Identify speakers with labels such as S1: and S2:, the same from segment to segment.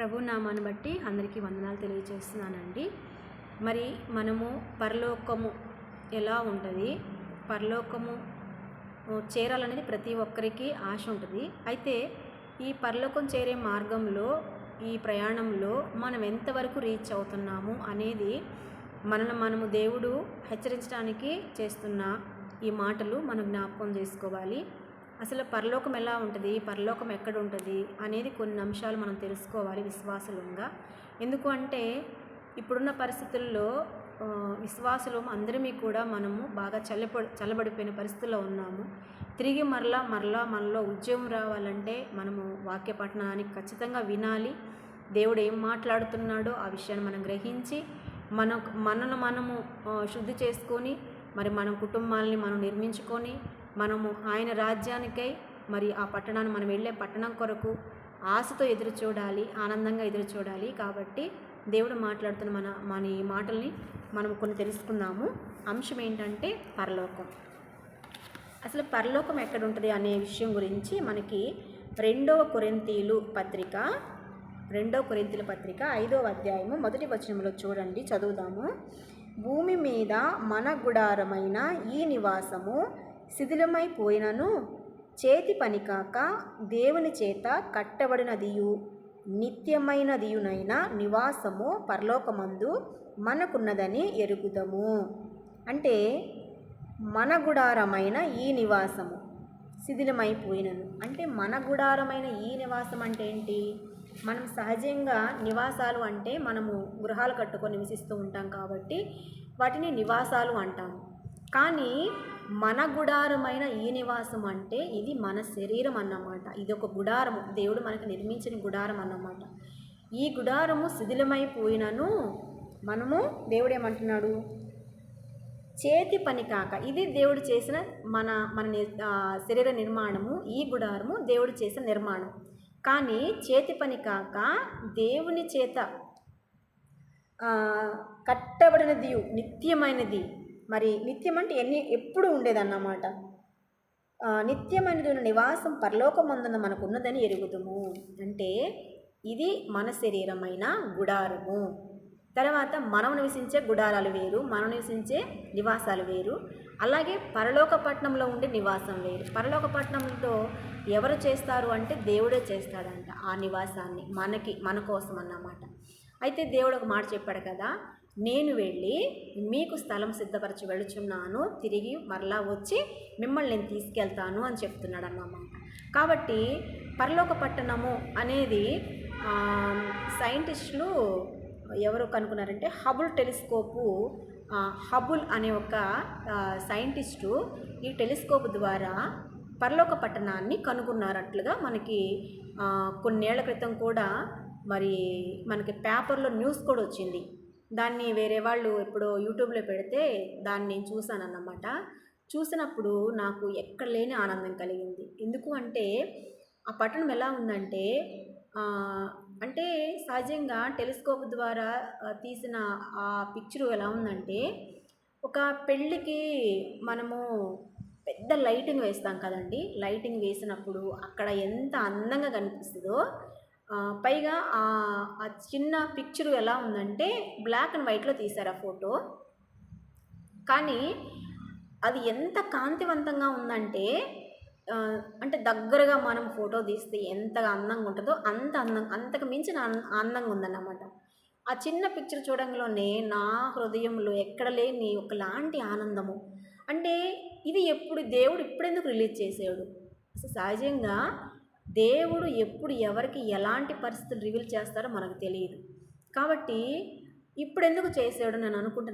S1: ప్రభు నామాన్ని బట్టి అందరికీ వందనాలు తెలియజేస్తున్నానండి. మరి మనము పరలోకము ఎలా ఉంటుంది, పరలోకము చేరాలనేది ప్రతి ఒక్కరికి ఆశ ఉంటుంది. అయితే ఈ పరలోకం చేరే మార్గంలో, ఈ ప్రయాణంలో మనం ఎంతవరకు రీచ్ అవుతున్నాము అనేది మనము దేవుడు హెచ్చరించడానికి చేస్తున్న ఈ మాటలు మనం జ్ఞాపకం చేసుకోవాలి. అసలు పరలోకం ఎలా ఉంటుంది, పరలోకం ఎక్కడ ఉంటుంది అనేది కొన్ని అంశాలు మనం తెలుసుకోవాలి విశ్వాసులంగా. ఎందుకు అంటే ఇప్పుడున్న పరిస్థితుల్లో విశ్వాసులు అందరిమీ కూడా మనము బాగా చల్లబడిపోయిన పరిస్థితుల్లో ఉన్నాము. తిరిగి మరలా మనలో ఉద్యోగం రావాలంటే మనము వాక్య పఠనానికి ఖచ్చితంగా వినాలి. దేవుడు ఏం మాట్లాడుతున్నాడో ఆ విషయాన్ని మనం గ్రహించి మనము శుద్ధి చేసుకొని మరి మన కుటుంబాలని మనం నిర్మించుకొని మనము ఆయన రాజ్యానికై మరి ఆ పట్టణాన్ని మనం వెళ్ళే పట్టణం కొరకు ఆశతో ఎదురు చూడాలి, ఆనందంగా ఎదురు చూడాలి. కాబట్టి దేవుడు మాట్లాడుతున్న మన ఈ మాటల్ని మనం కొన్ని తెలుసుకుందాము. అంశం ఏంటంటే పరలోకం. అసలు పరలోకం ఎక్కడ ఉంటుంది అనే విషయం గురించి మనకి 2 కొరింథీయుల పత్రిక 5వ అధ్యాయము 1వ వచనంలో చూడండి, చదువుదాము. భూమి మీద మన గుడారమైన ఈ నివాసము శిథిలమైపోయినను చేతి పని కాక దేవుని చేత కట్టబడినదియు నిత్యమైనదియునైన నివాసము పరలోకమందు మనకున్నదని ఎరుగుదము. అంటే మన గుడారమైన ఈ నివాసము శిథిలమైపోయినను అంటే మన గుడారమైన ఈ నివాసం అంటే ఏంటి? మనం సహజంగా నివాసాలు అంటే మనము గృహాలు కట్టుకొని నివసిస్తూ ఉంటాం కాబట్టి వాటిని నివాసాలు అంటాము. కానీ మన గుడారమైన ఈ నివాసం అంటే ఇది మన శరీరం అన్నమాట. ఇది ఒక గుడారము, దేవుడు మనకు నిర్మించిన గుడారం అన్నమాట. ఈ గుడారము శిథిలమైపోయినను మనము దేవుడు ఏమంటున్నాడు? చేతి పని కాక, ఇది దేవుడు చేసిన మన శరీర నిర్మాణము. ఈ గుడారము దేవుడు చేసిన నిర్మాణం. కానీ చేతి పని కాక దేవుని చేత కట్టబడినది నిత్యమైనది. మరి నిత్యం అంటే ఎప్పుడు ఉండేదన్నమాట. నిత్యమైనది నివాసం పరలోకమందున మనకు ఉన్నదని ఎరుగుదుము. అంటే ఇది మన శరీరమైన గుడారము. తర్వాత మనం నివసించే గుడారాలు వేరు, మనం నివసించే నివాసాలు వేరు. అలాగే పరలోక పట్టణంలో ఉండే నివాసం వేరు. పరలోక పట్టణంలో ఎవరు చేస్తారు అంటే దేవుడే చేస్తాడంట ఆ నివాసాన్ని మన కోసం అన్నమాట. అయితే దేవుడు ఒక మాట చెప్పాడు కదా, నేను వెళ్ళి మీకు స్థలం సిద్ధపరచి వెళుచున్నాను, తిరిగి మరలా వచ్చి మిమ్మల్ని నేను తీసుకెళ్తాను అని చెప్తున్నాడు అన్నమాట. కాబట్టి పరలోక పట్టణము అనేది సైంటిస్టులు ఎవరు కనుక్కున్నారంటే హబుల్ అనే ఒక సైంటిస్టు ఈ టెలిస్కోప్ ద్వారా పరలోక పట్టణాన్ని కనుగొన్నారట్లుగా మనకి కొన్నేళ్ల క్రితం కూడా మరి మనకి పేపర్లో న్యూస్ కూడా వచ్చింది. దాన్ని వేరే వాళ్ళు ఎప్పుడో యూట్యూబ్లో పెడితే దాన్ని నేను చూశానన్నమాట. చూసినప్పుడు నాకు ఎక్కడ లేని ఆనందం కలిగింది. ఎందుకు అంటే ఆ పట్టణం ఎలా ఉందంటే అంటే సహజంగా టెలిస్కోప్ ద్వారా తీసిన ఆ పిక్చరు ఎలా ఉందంటే, ఒక పెళ్ళికి మనము పెద్ద లైటింగ్ వేస్తాం కదండి. లైటింగ్ వేసినప్పుడు అక్కడ ఎంత అందంగా కనిపిస్తుందో, పైగా ఆ చిన్న పిక్చరు ఎలా ఉందంటే బ్లాక్ అండ్ వైట్లో తీశారు ఆ ఫోటో. కానీ అది ఎంత కాంతివంతంగా ఉందంటే అంటే దగ్గరగా మనం ఫోటో తీస్తే ఎంతగా అందంగా ఉంటుందో అంతకు మించిన అందంగా ఉందన్నమాట. ఆ చిన్న పిక్చర్ చూడంలోనే నా హృదయంలో ఎక్కడ లేని ఒకలాంటి ఆనందము. అంటే ఇది దేవుడు ఇప్పుడెందుకు రిలీజ్ చేసాడు? అసలు సహజంగా దేవుడు ఎప్పుడు ఎవరికి ఎలాంటి పరిస్థితులు రివీల్ చేస్తారో మనకు తెలియదు. కాబట్టి ఇప్పుడెందుకు చేసాడు నేను అనుకుంటే,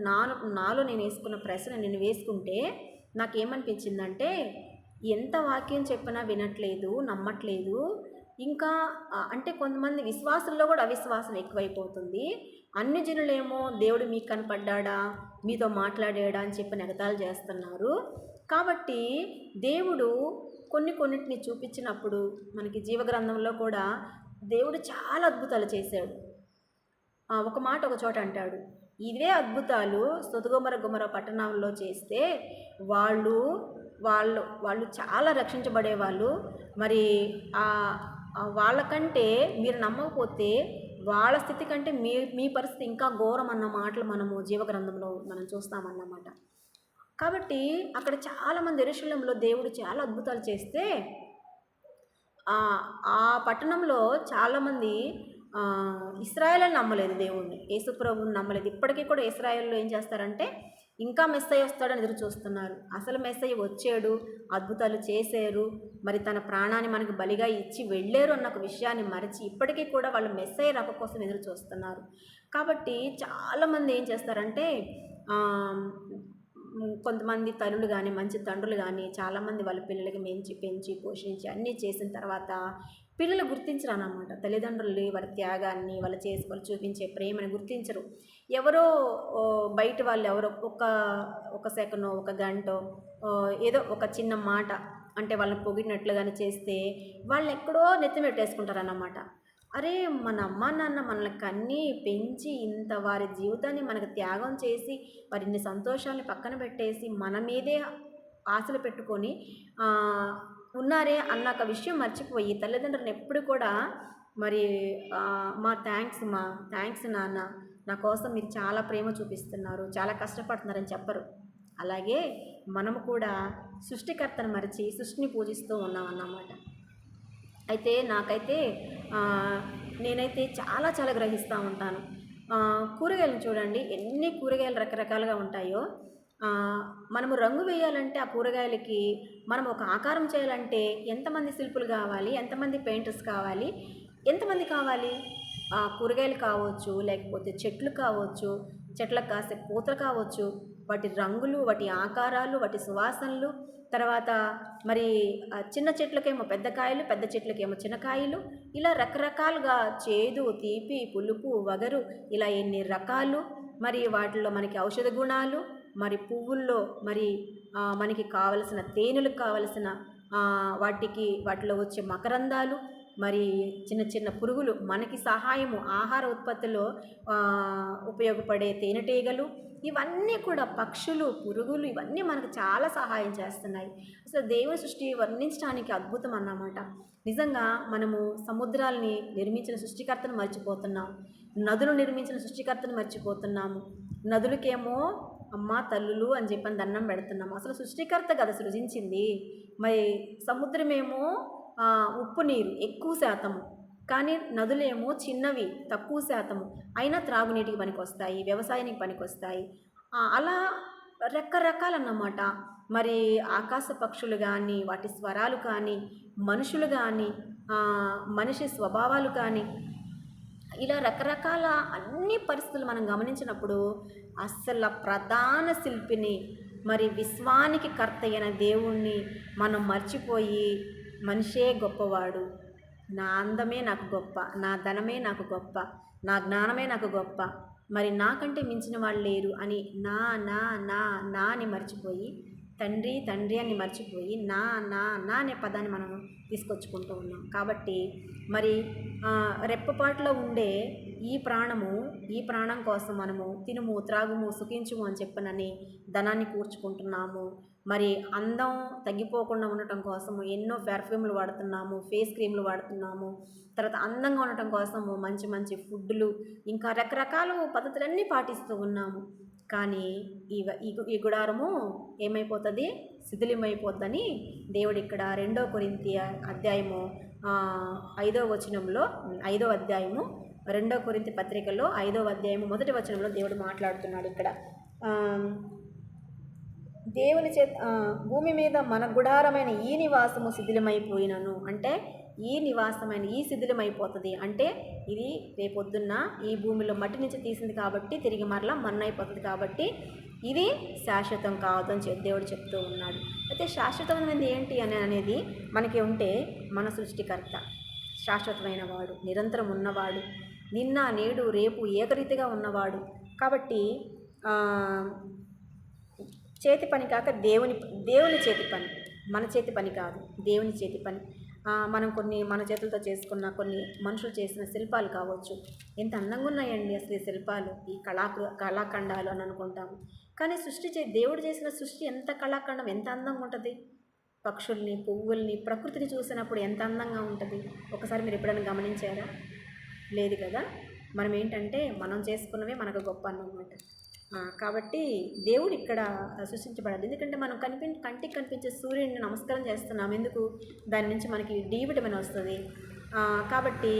S1: నాలో నేను వేసుకున్న ప్రశ్న నేను వేసుకుంటే నాకేమనిపించిందంటే, ఎంత వాక్యం చెప్పినా వినట్లేదు, నమ్మట్లేదు. ఇంకా అంటే కొంతమంది విశ్వాసుల్లో కూడా అవిశ్వాసం ఎక్కువైపోతుంది. అన్ని జనులేమో దేవుడు మీకు కనపడ్డా, మీతో మాట్లాడాడా అని చెప్పి ఎగతాళి చేస్తున్నారు. కాబట్టి దేవుడు కొన్నిటిని చూపించినప్పుడు మనకి జీవగ్రంథంలో కూడా దేవుడు చాలా అద్భుతాలు చేశాడు. ఒక మాట ఒక చోట అంటాడు, ఇవే అద్భుతాలు గొమొర్రా పట్టణంలో చేస్తే వాళ్ళు చాలా రక్షించబడేవాళ్ళు. మరి వాళ్ళకంటే మీరు నమ్మకపోతే వాళ్ళ స్థితి కంటే మీ పరిస్థితి ఇంకా ఘోరం అన్న మాటలు మనము జీవగ్రంథంలో మనం చూస్తామన్నమాట. కాబట్టి అక్కడ చాలామంది యెరూషలేములో దేవుడు చాలా అద్భుతాలు చేస్తే ఆ పట్టణంలో చాలామంది ఇశ్రాయేలుని నమ్మలేదు, దేవుణ్ణి, యేసుప్రభువుని నమ్మలేదు. ఇప్పటికీ కూడా ఇశ్రాయేల్లో ఏం చేస్తారంటే ఇంకా మెస్సయ్య వస్తాడని ఎదురు చూస్తున్నారు. అసలు మెస్సయ్య వచ్చాడు, అద్భుతాలు చేశారు, మరి తన ప్రాణాన్ని మనకు బలిగా ఇచ్చి వెళ్ళారు అన్న ఒక విషయాన్ని మరిచి ఇప్పటికీ కూడా వాళ్ళు మెస్సయ్య రాక కోసం ఎదురు చూస్తున్నారు. కాబట్టి చాలామంది ఏం చేస్తారంటే కొంతమంది తల్లులు కానీ, మంచి తండ్రులు కానీ చాలామంది వాళ్ళ పిల్లలకి పెంచి పోషించి అన్నీ చేసిన తర్వాత పిల్లలు గుర్తించరు అన్నమాట. తల్లిదండ్రులు వారి త్యాగాన్ని వాళ్ళు చూపించే ప్రేమని గుర్తించరు. ఎవరో బయట వాళ్ళు ఎవరో ఒక సెకనో ఒక గంటో ఏదో ఒక చిన్న మాట అంటే వాళ్ళని పొగిడినట్లుగానే చేస్తే వాళ్ళు ఎక్కడో నెత్తి పెట్టేసుకుంటారన్నమాట. అరే, మన అమ్మ నాన్న మనల్ని కన్నీ పెంచి ఇంత వారి జీవితాన్ని మనకు త్యాగం చేసి వారిన్ని సంతోషాలని పక్కన పెట్టేసి మన మీదే ఆశలు పెట్టుకొని ఉన్నారే అన్న ఒక విషయం మర్చిపోయి తల్లిదండ్రులను ఎప్పుడు కూడా మరి మా థ్యాంక్స్ నాన్న, నా కోసం మీరు చాలా ప్రేమ చూపిస్తున్నారు, చాలా కష్టపడుతున్నారని చెప్పరు. అలాగే మనము కూడా సృష్టికర్తను మరిచి సృష్టిని పూజిస్తూ ఉన్నామన్నమాట. అయితే నాకైతే నేనైతే చాలా చాలా గ్రహిస్తూ ఉంటాను. కూరగాయలను చూడండి, ఎన్ని కూరగాయలు రకరకాలుగా ఉంటాయో. మనము రంగు వేయాలంటే ఆ కూరగాయలకి మనం ఒక ఆకారం చేయాలంటే ఎంతమంది శిల్పులు కావాలి, ఎంతమంది పెయింటర్స్ కావాలి, ఎంతమంది కావాలి? కూరగాయలు కావచ్చు, లేకపోతే చెట్లు కావచ్చు, చెట్లకు కాసే పూతలు కావచ్చు, వాటి రంగులు, వాటి ఆకారాలు, వాటి సువాసనలు, తర్వాత మరి చిన్న చెట్లకేమో పెద్ద కాయలు, పెద్ద చెట్లకేమో చిన్న కాయలు, ఇలా రకరకాలుగా చేదు, తీపి, పులుపు, వగరు, ఇలా ఎన్ని రకాలు. మరి వాటిలో మనకి ఔషధ గుణాలు, మరి పువ్వుల్లో మరి మనకి కావలసిన తేనెలకు కావలసిన వాటిలో వచ్చే మకరందాలు, మరి చిన్న చిన్న పురుగులు మనకి సహాయము ఆహార ఉత్పత్తిలో ఉపయోగపడే తేనెటీగలు, ఇవన్నీ కూడా పక్షులు, పురుగులు, ఇవన్నీ మనకు చాలా సహాయం చేస్తున్నాయి. అసలు దేవుని సృష్టి వర్ణించడానికి అద్భుతం అన్నమాట. నిజంగా మనము సముద్రాలని నిర్మించిన సృష్టికర్తను మర్చిపోతున్నాం, నదులు నిర్మించిన సృష్టికర్తను మర్చిపోతున్నాము. నదులకేమో అమ్మ తల్లులు అని చెప్పని దండం పెడుతున్నాము. అసలు సృష్టికర్త కదా సృజించింది. మరి సముద్రమేమో ఉప్పు నీరు ఎక్కువ శాతము, కానీ నదులేమో చిన్నవి తక్కువ శాతము, అయినా త్రాగునీటికి పనికొస్తాయి, వ్యవసాయానికి పనికొస్తాయి. అలా రకరకాలన్నమాట. మరి ఆకాశ పక్షులు కానీ, వాటి స్వరాలు కానీ, మనుషులు కానీ, మనిషి స్వభావాలు కానీ, ఇలా రకరకాల అన్ని పరిస్థితులు మనం గమనించినప్పుడు అసలు ప్రధాన శిల్పిని, మరి విశ్వానికి కర్త అయిన దేవుణ్ణి మనం మర్చిపోయి మనిషే గొప్పవాడు, నా అందమే నాకు గొప్ప, నా ధనమే నాకు గొప్ప, నా జ్ఞానమే నాకు గొప్ప, మరి నాకంటే మించిన వాళ్ళు లేరు అని నా నా నా నా అని మర్చిపోయి, తండ్రి తండ్రి అని మర్చిపోయి నా నా నా అనే పదాన్ని మనం తీసుకొచ్చుకుంటూ ఉన్నాం. కాబట్టి మరి రెప్పపాటులో ఉండే ఈ ప్రాణం కోసం మనము తినుము, త్రాగుము, సుఖించుము అని చెప్పనని ధనాన్ని కూర్చుకుంటున్నాము. మరి అందం తగ్గిపోకుండా ఉండటం కోసము ఎన్నో పెర్ఫ్యూమ్లు వాడుతున్నాము, ఫేస్ క్రీమ్లు వాడుతున్నాము, తర్వాత అందంగా ఉండటం కోసము మంచి మంచి ఫుడ్లు, ఇంకా రకరకాల పద్ధతులన్నీ పాటిస్తూ ఉన్నాము. కానీ ఈ గుడారము ఏమైపోతుంది? శిథిలమైపోద్దని దేవుడు ఇక్కడ 2 కొరింథీ అధ్యాయము 5వ వచనంలో 5వ అధ్యాయము 2 కొరింథీ పత్రికలో 5వ అధ్యాయము 1వ వచనంలో దేవుడు మాట్లాడుతున్నాడు. ఇక్కడ దేవుని భూమి మీద మన గుడారమైన ఈ నివాసము శిథిలమైపోయినను అంటే ఈ నివాసమైన ఈ శిథిలమైపోతుంది అంటే ఇది రేపొద్దున్న ఈ భూమిలో మట్టి నుంచి తీసింది కాబట్టి తిరిగి మరలా మన్నైపోతుంది కాబట్టి ఇది శాశ్వతం కాదు అని దేవుడు చెప్తూ ఉన్నాడు. అయితే శాశ్వతమైనది ఏంటి అనేది మనకి ఉంటే మన సృష్టికర్త శాశ్వతమైన వాడు, నిరంతరం ఉన్నవాడు, నిన్న నేడు రేపు ఏకరీతిగా ఉన్నవాడు. కాబట్టి చేతి పని కాక దేవుని చేతి పని, మన చేతి పని కాదు, దేవుని చేతి పని. మనం మన చేతులతో చేసుకున్న కొన్ని మనుషులు చేసిన శిల్పాలు కావచ్చు, ఎంత అందంగా ఉన్నాయండి అసలు ఈ శిల్పాలు, ఈ కళాఖండాలు అని అనుకుంటాము. కానీ దేవుడు చేసిన సృష్టి ఎంత కళాఖండం, ఎంత అందంగా ఉంటుంది. పక్షుల్ని, పువ్వుల్ని, ప్రకృతిని చూసినప్పుడు ఎంత అందంగా ఉంటుంది. ఒకసారి మీరు ఎప్పుడైనా గమనించారా? లేదు కదా. మనం ఏంటంటే మనం చేసుకున్నవే మనకు గొప్ప అన్నమాట. కాబట్టి దేవుడు ఇక్కడ సృష్టించబడాలి. ఎందుకంటే మనం కంటికి కనిపించే సూర్యుడిని నమస్కారం చేస్తున్నాం. ఎందుకు? దాని నుంచి మనకి డి విటమిన్ వస్తుంది. కాబట్టి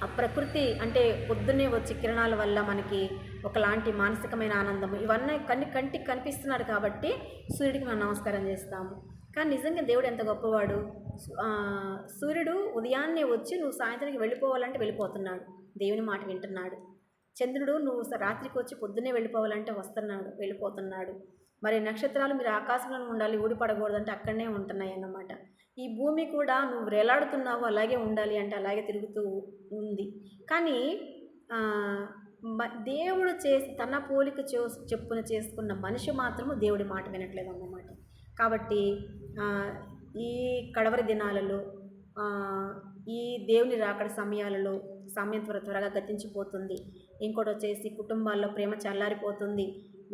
S1: ఆ ప్రకృతి అంటే పొద్దున్నే వచ్చే కిరణాల వల్ల మనకి ఒకలాంటి మానసికమైన ఆనందము ఇవన్నీ కంటికి కనిపిస్తున్నాడు కాబట్టి సూర్యుడికి మనం నమస్కారం చేస్తాము. కానీ నిజంగా దేవుడు ఎంత గొప్పవాడు. సూర్యుడు ఉదయాన్నే వచ్చి నువ్వు సాయంత్రానికి వెళ్ళిపోవాలంటే వెళ్ళిపోతున్నాడు, దేవుని మాట వింటున్నాడు. చంద్రుడు నువ్వు రాత్రికి వచ్చి పొద్దున్నే వెళ్ళిపోవాలంటే వెళ్ళిపోతున్నాడు. మరి నక్షత్రాలు మీరు ఆకాశంలో ఉండాలి, ఊడిపడకూడదంటే అక్కడనే ఉంటున్నాయి అన్నమాట. ఈ భూమి కూడా నువ్వు వేలాడుతున్నావు అలాగే ఉండాలి అంటే అలాగే తిరుగుతూ ఉంది. కానీ దేవుడు చేసి తన పోలిక చెప్పున చేసుకున్న మనిషి మాత్రము దేవుడి మాట వినట్లేదు అన్నమాట. కాబట్టి ఈ కడవరి దినాలలో ఈ దేవుని రాకడ సమయాలలో సమయం త్వరగా గతించిపోతుంది. ఇంకోటి వచ్చేసి కుటుంబాల్లో ప్రేమ చల్లారిపోతుంది,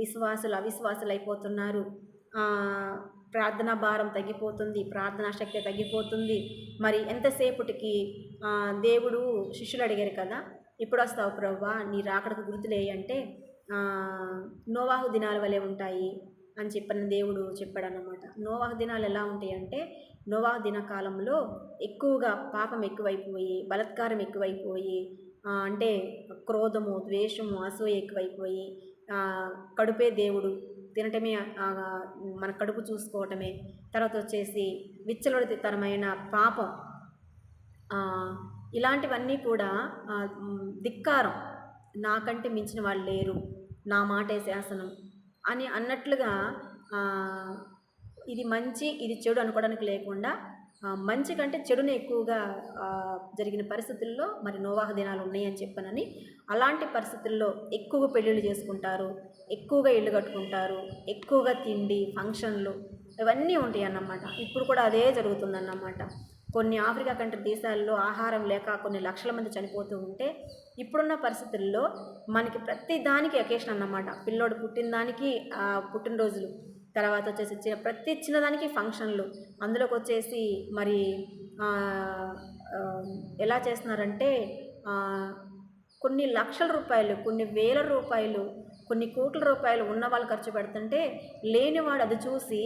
S1: విశ్వాసులు అవిశ్వాసులు అయిపోతున్నారు, ప్రార్థనా భారం తగ్గిపోతుంది, ప్రార్థనా శక్తి తగ్గిపోతుంది. మరి ఎంతసేపటికి దేవుడు శిష్యులు అడిగారు కదా, ఇప్పుడు వస్తావు ప్రభువా, నీ రాకడకు గుర్తులే అంటే నోవాహు దినాల వలె ఉంటాయి అని చెప్పిన దేవుడు చెప్పాడన్నమాట. నోవాహు దినాలు ఎలా ఉంటాయి అంటే నోవాహు దిన కాలంలో ఎక్కువగా పాపం ఎక్కువైపోయి, బలాత్కారం ఎక్కువైపోయి, అంటే క్రోధము, ద్వేషము, అసూయ ఎక్కువైపోయి, కడుపే దేవుడు, తినటమే మన కడుపు చూసుకోవటమే, తర్వాత వచ్చేసి విచ్చలవిడితనమైన పాపం, ఇలాంటివన్నీ కూడా ధిక్కారం, నాకంటే మించిన వాళ్ళు లేరు, నా మాటే శాసనం అని అన్నట్లుగా ఇది మంచి ఇది చెడు అనుకోవడానికి లేకుండా మంచి కంటే చెడుని ఎక్కువగా జరిగిన పరిస్థితుల్లో మరి నోవాహు దినాలు ఉన్నాయని చెప్పనని, అలాంటి పరిస్థితుల్లో ఎక్కువగా పెళ్ళిళ్ళు చేసుకుంటారు, ఎక్కువగా ఇల్లు కట్టుకుంటారు, ఎక్కువగా తిండి ఫంక్షన్లు ఇవన్నీ ఉంటాయి అన్నమాట. ఇప్పుడు కూడా అదే జరుగుతుందన్నమాట. కొన్ని ఆఫ్రికా కంట్రీ దేశాల్లో ఆహారం లేక కొన్ని లక్షల మంది చనిపోతూ ఉంటే ఇప్పుడున్న పరిస్థితుల్లో మనకి ప్రతి దానికి అకేషన్ అన్నమాట. పిల్లోడు పుట్టిన దానికి పుట్టినరోజులు, తర్వాత వచ్చేసి ప్రతి చిన్నదానికి ఫంక్షన్లు, అందులోకి వచ్చేసి మరి ఎలా చేస్తున్నారంటే కొన్ని లక్షల రూపాయలు, కొన్ని వేల రూపాయలు, కొన్ని కోట్ల రూపాయలు ఉన్న వాళ్ళు ఖర్చు పెడుతుంటే లేనివాడు అది చూసి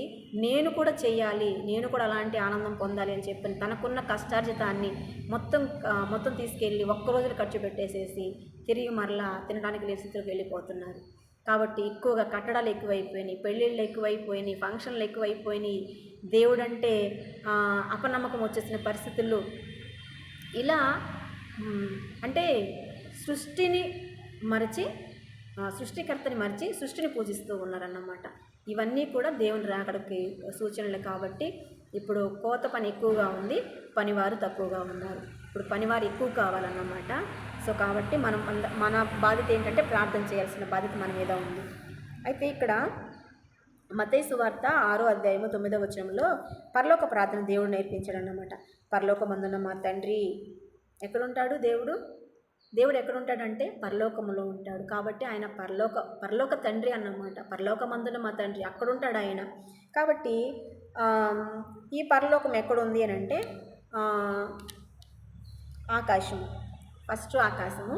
S1: నేను కూడా చెయ్యాలి, నేను కూడా అలాంటి ఆనందం పొందాలి అని చెప్పి తనకున్న కష్టార్జితాన్ని మొత్తం తీసుకెళ్ళి ఒక్కరోజులు ఖర్చు పెట్టేసేసి తిరిగి మరలా తినడానికి లేని స్థితిలోకి వెళ్ళిపోతున్నారు. కాబట్టి ఎక్కువగా కట్టడాలు ఎక్కువైపోయినాయి, పెళ్ళిళ్ళు ఎక్కువైపోయినాయి, ఫంక్షన్లు ఎక్కువైపోయినాయి, దేవుడంటే అపనమ్మకం వచ్చేసిన పరిస్థితులు. ఇలా అంటే సృష్టిని మరచి సృష్టికర్తని మరిచి సృష్టిని పూజిస్తూ ఉన్నారన్నమాట. ఇవన్నీ కూడా దేవుని రాకడకి సూచనలు. కాబట్టి ఇప్పుడు కోత పని ఎక్కువగా ఉంది, పనివారు తక్కువగా ఉన్నారు. ఇప్పుడు పనివారు ఎక్కువ కావాలన్నమాట. సో కాబట్టి మన బాధ్యత ఏంటంటే ప్రార్థన చేయాల్సిన బాధ్యత మన మీద ఉంది. అయితే ఇక్కడ మత్తయి సువార్త 6వ అధ్యాయము 9వ వచనంలో పరలోక ప్రార్థన దేవుడు నేర్పించాడు అన్నమాట. పరలోకమందున్న మా తండ్రి ఎక్కడుంటాడు? దేవుడు ఎక్కడుంటాడంటే పరలోకములో ఉంటాడు. కాబట్టి ఆయన పరలోక తండ్రి అన్నమాట. పరలోకమందున మా తండ్రి అక్కడుంటాడు ఆయన. కాబట్టి ఈ పరలోకం ఎక్కడుంది అని అంటే ఆకాశము, ఫస్ట్ ఆకాశము,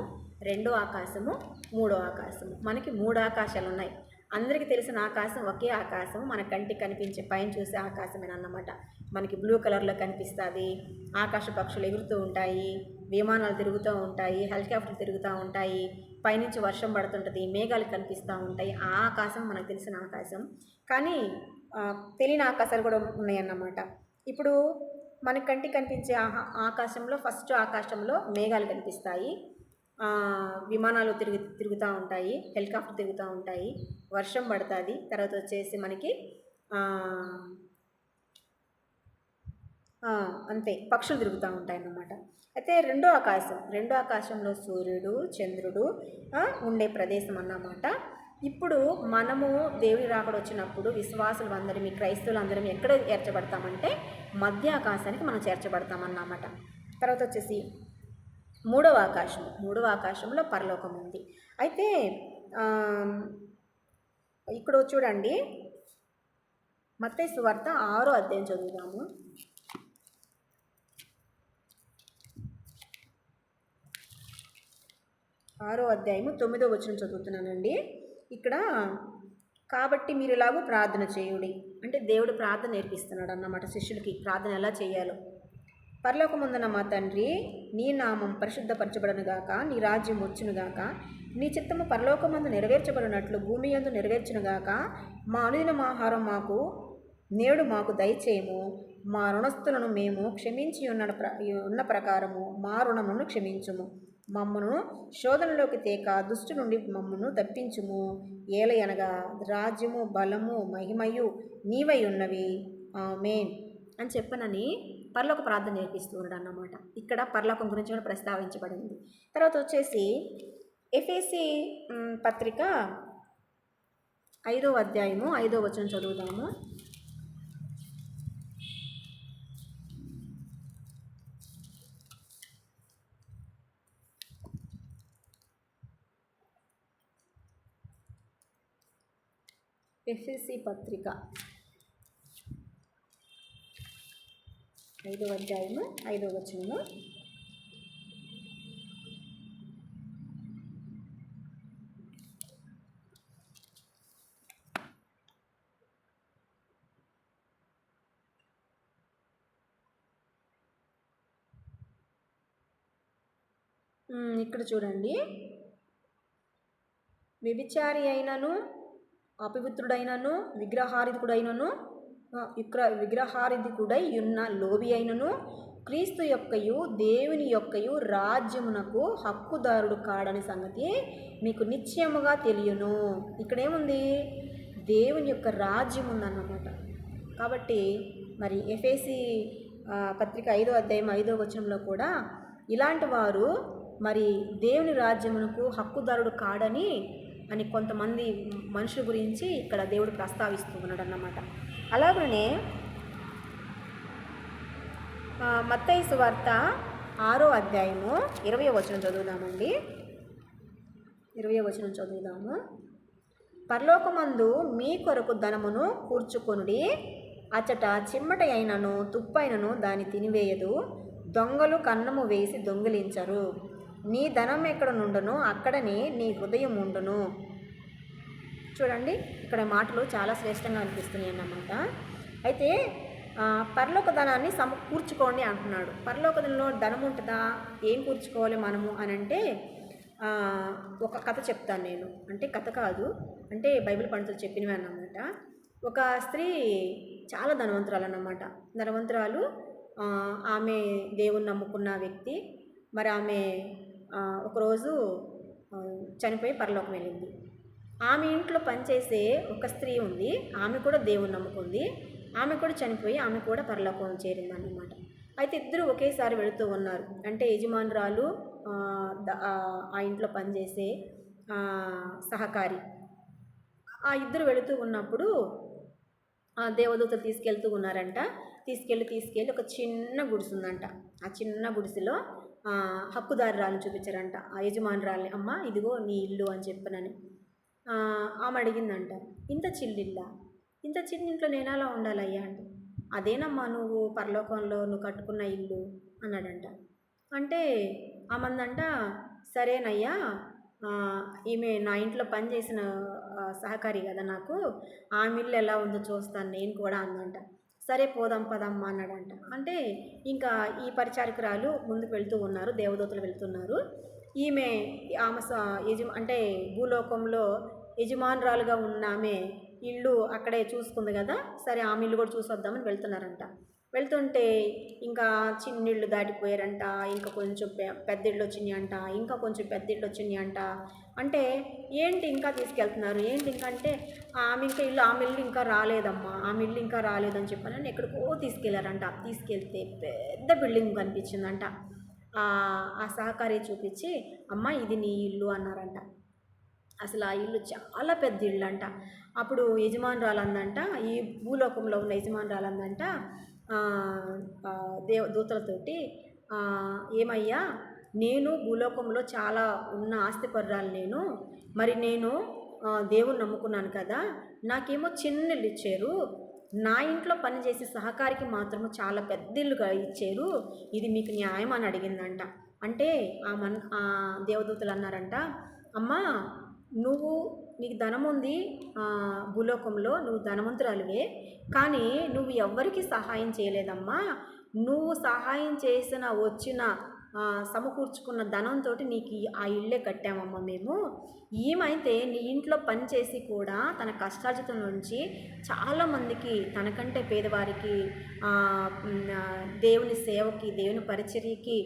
S1: రెండో ఆకాశము, మూడో ఆకాశము. మనకి 3 ఆకాశాలు ఉన్నాయి. అందరికీ తెలిసిన ఆకాశం ఒకే ఆకాశం, మన కంటికి కనిపించే పైన చూసే ఆకాశమేనన్నమాట. మనకి బ్లూ కలర్లో కనిపిస్తుంది. ఆకాశ పక్షులు ఎగురుతూ ఉంటాయి, విమానాలు తిరుగుతూ ఉంటాయి, హెలికాప్టర్లు తిరుగుతూ ఉంటాయి, పైనుంచి వర్షం పడుతుంటుంది, మేఘాలు కనిపిస్తూ ఉంటాయి. ఆ ఆకాశం మనకు తెలిసిన ఆకాశం. కానీ తెలియని ఆకాశాలు కూడా ఉన్నాయన్నమాట. ఇప్పుడు మన కంటికి కనిపించే ఆకాశంలో ఫస్ట్ ఆకాశంలో మేఘాలు కనిపిస్తాయి, విమానాలు తిరుగుతూ ఉంటాయి, హెలికాప్టర్ తిరుగుతూ ఉంటాయి, వర్షం పడుతుంది, తర్వాత వచ్చేసి మనకి అంతే పక్షులు తిరుగుతూ ఉంటాయి అన్నమాట. అయితే రెండో ఆకాశంలో సూర్యుడు చంద్రుడు ఉండే ప్రదేశం అన్నమాట. ఇప్పుడు మనము దేవుని రాకడ వచ్చినప్పుడు విశ్వాసులు అందరం, క్రైస్తవులు అందరం ఎక్కడ చేర్చబడతామంటే మధ్య ఆకాశానికి మనం చేర్చబడతామన్నమాట. తర్వాత వచ్చేసి మూడవ ఆకాశంలో పరలోకం ఉంది. అయితే ఇక్కడ చూడండి, మత్తయి సువార్త 6వ అధ్యాయం చదువుదాము. 6వ అధ్యాయము 9వ వచనం చదువుతున్నానండి. ఇక్కడ కాబట్టి మీరు ఇలాగూ ప్రార్థన చేయుడి, అంటే దేవుడు ప్రార్థన నేర్పిస్తున్నాడు అన్నమాట శిష్యులకి ప్రార్థన ఎలా చేయాలో. పరలోకమందున్న మా తండ్రి, నీ నామం పరిశుద్ధపరచబడునుగాక, నీ రాజ్యం వచ్చునుగాక, నీ చిత్తము పరలోకమందు నెరవేర్చబడినట్లు భూమి యందు నెరవేర్చునుగాక. మా అనుదిన ఆహారం నేడు మాకు దయచేయము. మా రుణస్థులను మేము క్షమించి ఉన్న ప్రకారము మా రుణమును క్షమించుము. మమ్మను శోధనలోకి తేక దుష్టు నుండి మమ్మను తప్పించుము. ఏలయనగా రాజ్యము, బలము, మహిమయు నీవై ఉన్నవి, ఆమేన్ అని చెప్పనని పరలోక ప్రార్థన నేర్పిస్తూ ఉన్నాడు అన్నమాట. ఇక్కడ పరలోకం గురించి కూడా ప్రస్తావించబడింది. తర్వాత వచ్చేసి ఎఫెసీ పత్రిక 5వ అధ్యాయము 5వ వచనం చదువుదాము. ఎఫెసీ పత్రిక 5వ అధ్యాయము 5వ వచనము. ఇక్కడ చూడండి, వ్యభిచారి అయినను, అపవిత్రుడైనను, విగ్రహారాధికుడై ఉన్న లోబి అయినను క్రీస్తు యొక్కయు దేవుని యొక్కయు రాజ్యమునకు హక్కుదారుడు కాడని సంగతి మీకు నిశ్చయముగా తెలియను. ఇక్కడేముంది? దేవుని యొక్క రాజ్యం ఉందన్నమాట. కాబట్టి మరి ఎఫెసీ పత్రిక 5వ అధ్యాయం 5వ వచనంలో కూడా ఇలాంటి వారు మరి దేవుని రాజ్యమునకు హక్కుదారుడు కాడని కొంతమంది మనుషుల గురించి ఇక్కడ దేవుడు ప్రస్తావిస్తూ ఉన్నాడు అన్నమాట. అలాగనే మత్తయి సువార్త 6వ అధ్యాయము 20వ వచనం చదువుదామండి. 20వ వచనం చదువుదాము. పరలోకమందు మీ కొరకు ధనమును కూర్చుకొనుడి, అచ్చట చిమ్మట అయినను తుప్పైనను దాన్ని తినివేయదు, దొంగలు కన్నము వేసి దొంగిలించరు. నీ ధనం ఎక్కడ నుండునో అక్కడనే నీ హృదయం ఉండును. చూడండి, ఇక్కడ మాటలు చాలా శ్రేష్టంగా అనిపిస్తున్నాయి అన్నమాట. అయితే పరలోక ధనాన్ని సమకూర్చుకోండి అంటున్నాడు. పరలోకంలో ధనం ఉంటుందా? ఏం కూర్చుకోవాలి మనము అని అంటే ఒక కథ చెప్తాను నేను. అంటే కథ కాదు, అంటే బైబిల్ పండితులు చెప్పినవి అన్నమాట. ఒక స్త్రీ చాలా ధనవంతురాలు. ఆమె దేవుని నమ్ముకున్న వ్యక్తి. మరి ఆమె ఒకరోజు చనిపోయి పరలోకం వెళ్ళింది. ఆమె ఇంట్లో పనిచేసే ఒక స్త్రీ ఉంది, ఆమె కూడా దేవుని నమ్ముకుంది. ఆమె కూడా చనిపోయి ఆమె కూడా పరలోకం చేరింది అన్నమాట. అయితే ఇద్దరు ఒకేసారి వెళుతూ ఉన్నారు. అంటే యజమానురాలు, ఆ ఇంట్లో పనిచేసే సహకారి, ఆ ఇద్దరు వెళుతూ ఉన్నప్పుడు దేవదూతలు తీసుకెళ్తూ ఉన్నారంట. తీసుకెళ్ళి ఒక చిన్న గుడిసె ఉందంట. ఆ చిన్న గుడిసెలో హక్కుదారురాలను చూపించారంట. ఆ యజమానురాల్ని, అమ్మ ఇదిగో నీ ఇల్లు అని చెప్పనని. ఆమె అడిగిందంట, ఇంత చిల్లిల్లా, ఇంత చిన్న ఇంట్లో నేను అలా ఉండాలయ్యా అంటే, అదేనమ్మా నువ్వు పరలోకంలో నువ్వు కట్టుకున్న ఇల్లు అన్నాడంట. అంటే ఆమందంట, సరేనయ్యా, ఈమె నా ఇంట్లో పనిచేసిన సహకారి కదా, నాకు ఆమె ఇల్లు ఎలా ఉందో చూస్తాను నేను కూడా అందంట. సరే పోదాం పదమ్మా అన్నాడంట. అంటే ఇంకా ఈ పరిచారకురాలు ముందుకు వెళ్తూ ఉన్నారు, దేవదూతలు వెళ్తున్నారు. ఆమె అంటే భూలోకంలో యజమానురాలుగా ఉన్న ఆమె ఇల్లు అక్కడే చూసుకుంది కదా, సరే ఆమె ఇల్లు కూడా చూసొద్దామని వెళ్తున్నారంట. వెళ్తుంటే ఇంకా చిన్నిళ్ళు దాటిపోయారంట, ఇంకా కొంచెం పెద్ద ఇళ్ళు వచ్చినాయి అంట, ఇంకా కొంచెం పెద్ద ఇళ్ళు వచ్చినాయి అంట. అంటే ఏంటి ఇంకా తీసుకెళ్తున్నారు, ఏంటి ఇంకా అంటే ఆమె ఇల్లు ఇంకా రాలేదమ్మా, ఆమె ఇల్లు ఇంకా రాలేదని చెప్పానని ఎక్కడికో తీసుకెళ్లారంట. తీసుకెళ్తే పెద్ద బిల్డింగ్ కనిపించిందంట. ఆ సహకారి చూపించి, అమ్మ ఇది నీ ఇల్లు అన్నారంట. అసలు ఆ ఇల్లు చాలా పెద్ద ఇల్లు అంట. అప్పుడు యజమానురాలు అందంట, ఈ భూలోకంలో ఉన్న యజమానురాలు అందంట దూతలతోటి, ఏమయ్యా, నేను భూలోకంలో చాలా ఉన్న ఆస్తిపరురాలు నేను, మరి నేను దేవుని నమ్ముకున్నాను కదా, నాకేమో చిన్న ఇల్లు ఇచ్చారు, నా ఇంట్లో పనిచేసే సహకారికి మాత్రము చాలా పెద్ద ఇల్లుగా ఇచ్చారు, ఇది మీకు న్యాయం అని అడిగిందంట. అంటే ఆ దేవదూతలు అన్నారంట, అమ్మా నీకు ధనం ఉంది, భూలోకంలో నువ్వు ధనవంతురాలివే, కానీ నువ్వు ఎవ్వరికి సహాయం చేయలేదమ్మా. నువ్వు సహాయం వచ్చిన సమకూర్చుకున్న ధనంతో నీకు ఆ ఇల్లే కట్టామమ్మా మేము. ఈమైతే నీ ఇంట్లో పనిచేసి కూడా తన కష్టార్జితం నుంచి చాలామందికి, తనకంటే పేదవారికి, దేవుని సేవకి, దేవుని పరిచర్యకి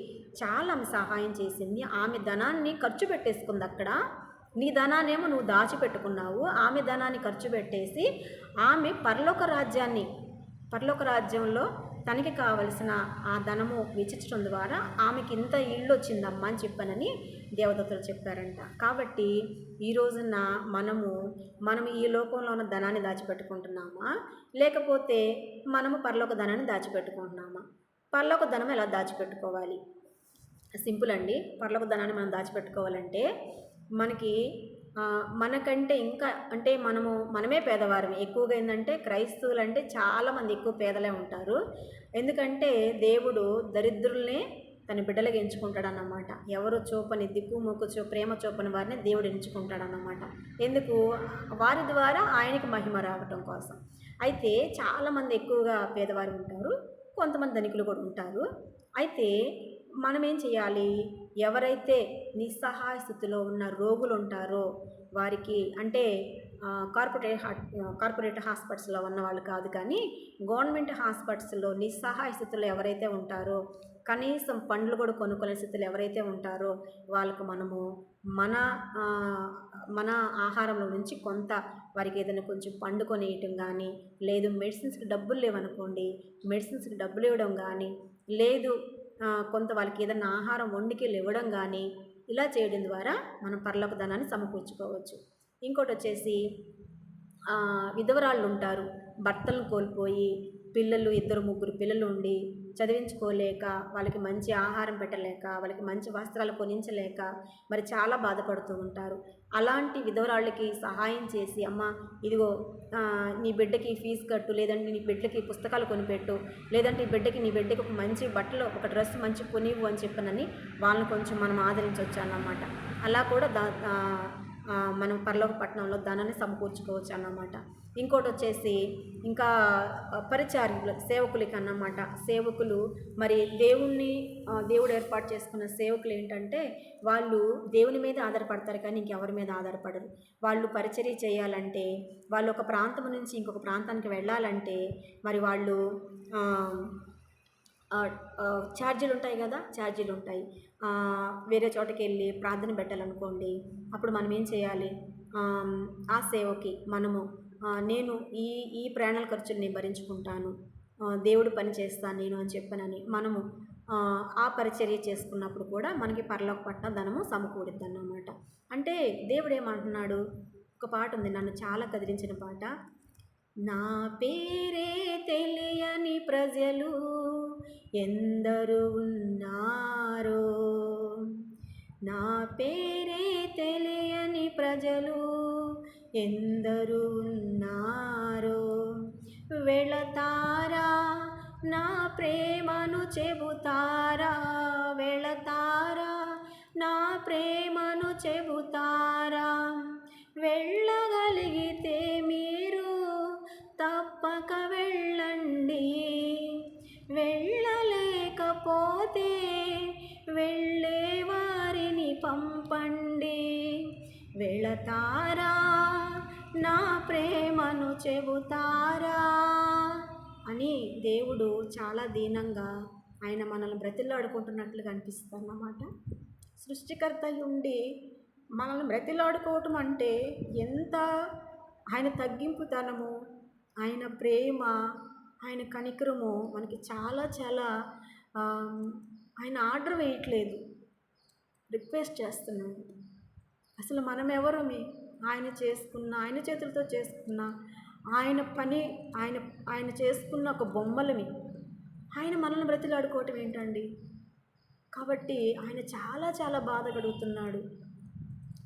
S1: చాలా ఆమె సహాయం చేసింది. ఆమె ధనాన్ని ఖర్చు పెట్టేసుకుంది అక్కడ. నీ ధనాన్నేమో నువ్వు దాచిపెట్టుకున్నావు, ఆమె ధనాన్ని ఖర్చు పెట్టేసి ఆమె పరలోక రాజ్యంలో తనకి కావలసిన ఆ ధనము వెచ్చించడం ద్వారా ఆమెకి ఇంత ఇల్లు వచ్చిందమ్మా అని చెప్పానని దేవదూతలు చెప్పారంట. కాబట్టి ఈ రోజున మనం ఈ లోకంలో ఉన్న ధనాన్ని దాచిపెట్టుకుంటున్నామా, లేకపోతే మనము పరలోక ధనాన్ని దాచిపెట్టుకుంటున్నామా? పరలోక ధనం ఎలా దాచిపెట్టుకోవాలి? సింపుల్ అండి. పరలోక ధనాన్ని మనం దాచిపెట్టుకోవాలంటే మనకంటే ఇంకా అంటే మనమే పేదవారు. ఎక్కువగా ఏంటంటే క్రైస్తవులు అంటే చాలామంది ఎక్కువ పేదలే ఉంటారు. ఎందుకంటే దేవుడు దరిద్రుల్నే తన బిడ్డలుగా ఎంచుకుంటాడన్నమాట. ఎవరు చూపని దిక్కుమొక్కు ప్రేమ చూపని వారిని దేవుడు ఎంచుకుంటాడన్నమాట. ఎందుకు? వారి ద్వారా ఆయనకి మహిమ రావటం కోసం. అయితే చాలామంది ఎక్కువగా పేదవారు ఉంటారు, కొంతమంది ధనికులు కూడా ఉంటారు. అయితే మనం ఏం చేయాలి? ఎవరైతే నిస్సహాయ స్థితిలో ఉన్న రోగులు ఉంటారో వారికి, అంటే కార్పొరేట్ హాస్పిటల్స్లో ఉన్న వాళ్ళు కాదు, కానీ గవర్నమెంట్ హాస్పిటల్స్లో నిస్సహాయ స్థితిలో ఎవరైతే ఉంటారో, కనీసం పండ్లు కూడా కొనుక్కునే స్థితిలో ఎవరైతే ఉంటారో వాళ్ళకు మనము మన ఆహారంలో నుంచి కొంత వారికి ఏదైనా కొంచెం పండు కొనియటం కానీ, లేదు మెడిసిన్స్కి డబ్బులు లేవనుకోండి, మెడిసిన్స్కి డబ్బులు ఇవ్వడం కానీ, లేదు కొంత వాళ్ళకి ఏదైనా ఆహారం వండికెళ్ళి ఇవ్వడం కానీ, ఇలా చేయడం ద్వారా మనం పరలోక ధనాన్ని సమకూర్చుకోవచ్చు. ఇంకోటి వచ్చేసి విధవరాళ్ళు ఉంటారు, భర్తలను కోల్పోయి పిల్లలు 2-3 పిల్లలు ఉండి చదివించుకోలేక, వాళ్ళకి మంచి ఆహారం పెట్టలేక, వాళ్ళకి మంచి వస్త్రాలు కొనించలేక మరి చాలా బాధపడుతూ ఉంటారు. అలాంటి విధవరాళ్ళకి సహాయం చేసి, అమ్మ ఇదిగో నీ బిడ్డకి ఫీజు కట్టు, లేదంటే నీ బిడ్డకి పుస్తకాలు కొనిపెట్టు, లేదంటే నీ బిడ్డకి ఒక మంచి బట్టలు, ఒక డ్రెస్ మంచి కొనివ్వు అని చెప్పనని వాళ్ళని కొంచెం మనం ఆదరించవచ్చు అన్నమాట. అలా కూడా మనం పరలోక పట్టణంలో ధనాన్ని సమకూర్చుకోవచ్చు అన్నమాట. ఇంకోటి వచ్చేసి ఇంకా పరిచారకులు, సేవకులకి అన్నమాట. సేవకులు మరి దేవుడు ఏర్పాటు చేసుకున్న సేవకులు ఏంటంటే వాళ్ళు దేవుని మీద ఆధారపడతారు, కానీ ఇంకెవరి మీద ఆధారపడరు. వాళ్ళు పరిచర్య చేయాలంటే, వాళ్ళు ఒక ప్రాంతం నుంచి ఇంకొక ప్రాంతానికి వెళ్ళాలంటే మరి వాళ్ళు ఛార్జీలు ఉంటాయి కదా, ఛార్జీలు ఉంటాయి. వేరే చోటకి వెళ్ళి ప్రార్థన పెట్టాలనుకోండి, అప్పుడు మనం ఏం చేయాలి? ఆ సేవకి నేను ఈ ప్రయాణాల ఖర్చులు నేను భరించుకుంటాను, దేవుడు పని చేస్తాను నేను అని చెప్పనని మనము ఆ పరిచర్య చేసుకున్నప్పుడు కూడా మనకి పరలోక పట్ల ధనము సమకూడుద్ది అన్నమాట. అంటే దేవుడు ఏమంటున్నాడు? ఒక పాట ఉంది, నన్ను చాలా కదిలించిన పాట. నా పేరే తెలియని ప్రజలు ఎందరు ఉన్నారో, నా పేరే తెలియని ప్రజలు ఎందరు ఉన్నారో, వెళతారా నా ప్రేమను చెబుతారా, వెళతారా నా ప్రేమను చెబుతారా, వెళ్ళగలిగితే మీరు తప్పక వెళ్ళండి, వెళ్ళలేకపోతే వెళ్ళే వారిని పంపండి, వెళతారా నా ప్రేమను చెబుతారా అని దేవుడు చాలా దీనంగా ఆయన మనల్ని బ్రతిలాడుకుంటున్నట్లుగా అనిపిస్తుంది అన్నమాట. సృష్టికర్త ఉండి మనల్ని బ్రతిలాడుకోవటం అంటే ఎంత ఆయన తగ్గింపుతనము, ఆయన ప్రేమ, ఆయన కనికరము మనకి చాలా చాలా ఆయన ఆర్డర్ వేయట్లేదు, రిక్వెస్ట్ చేస్తున్నాడు. అసలు మనం ఎవరమి? ఆయన చేతులతో చేసుకున్న ఆయన పని, ఆయన చేసుకున్న ఒక బొమ్మలమి ఆయన మనల్ని బ్రతిలాడుకోవటం ఏంటండి? కాబట్టి ఆయన చాలా చాలా బాధ కలుగుతున్నాడు.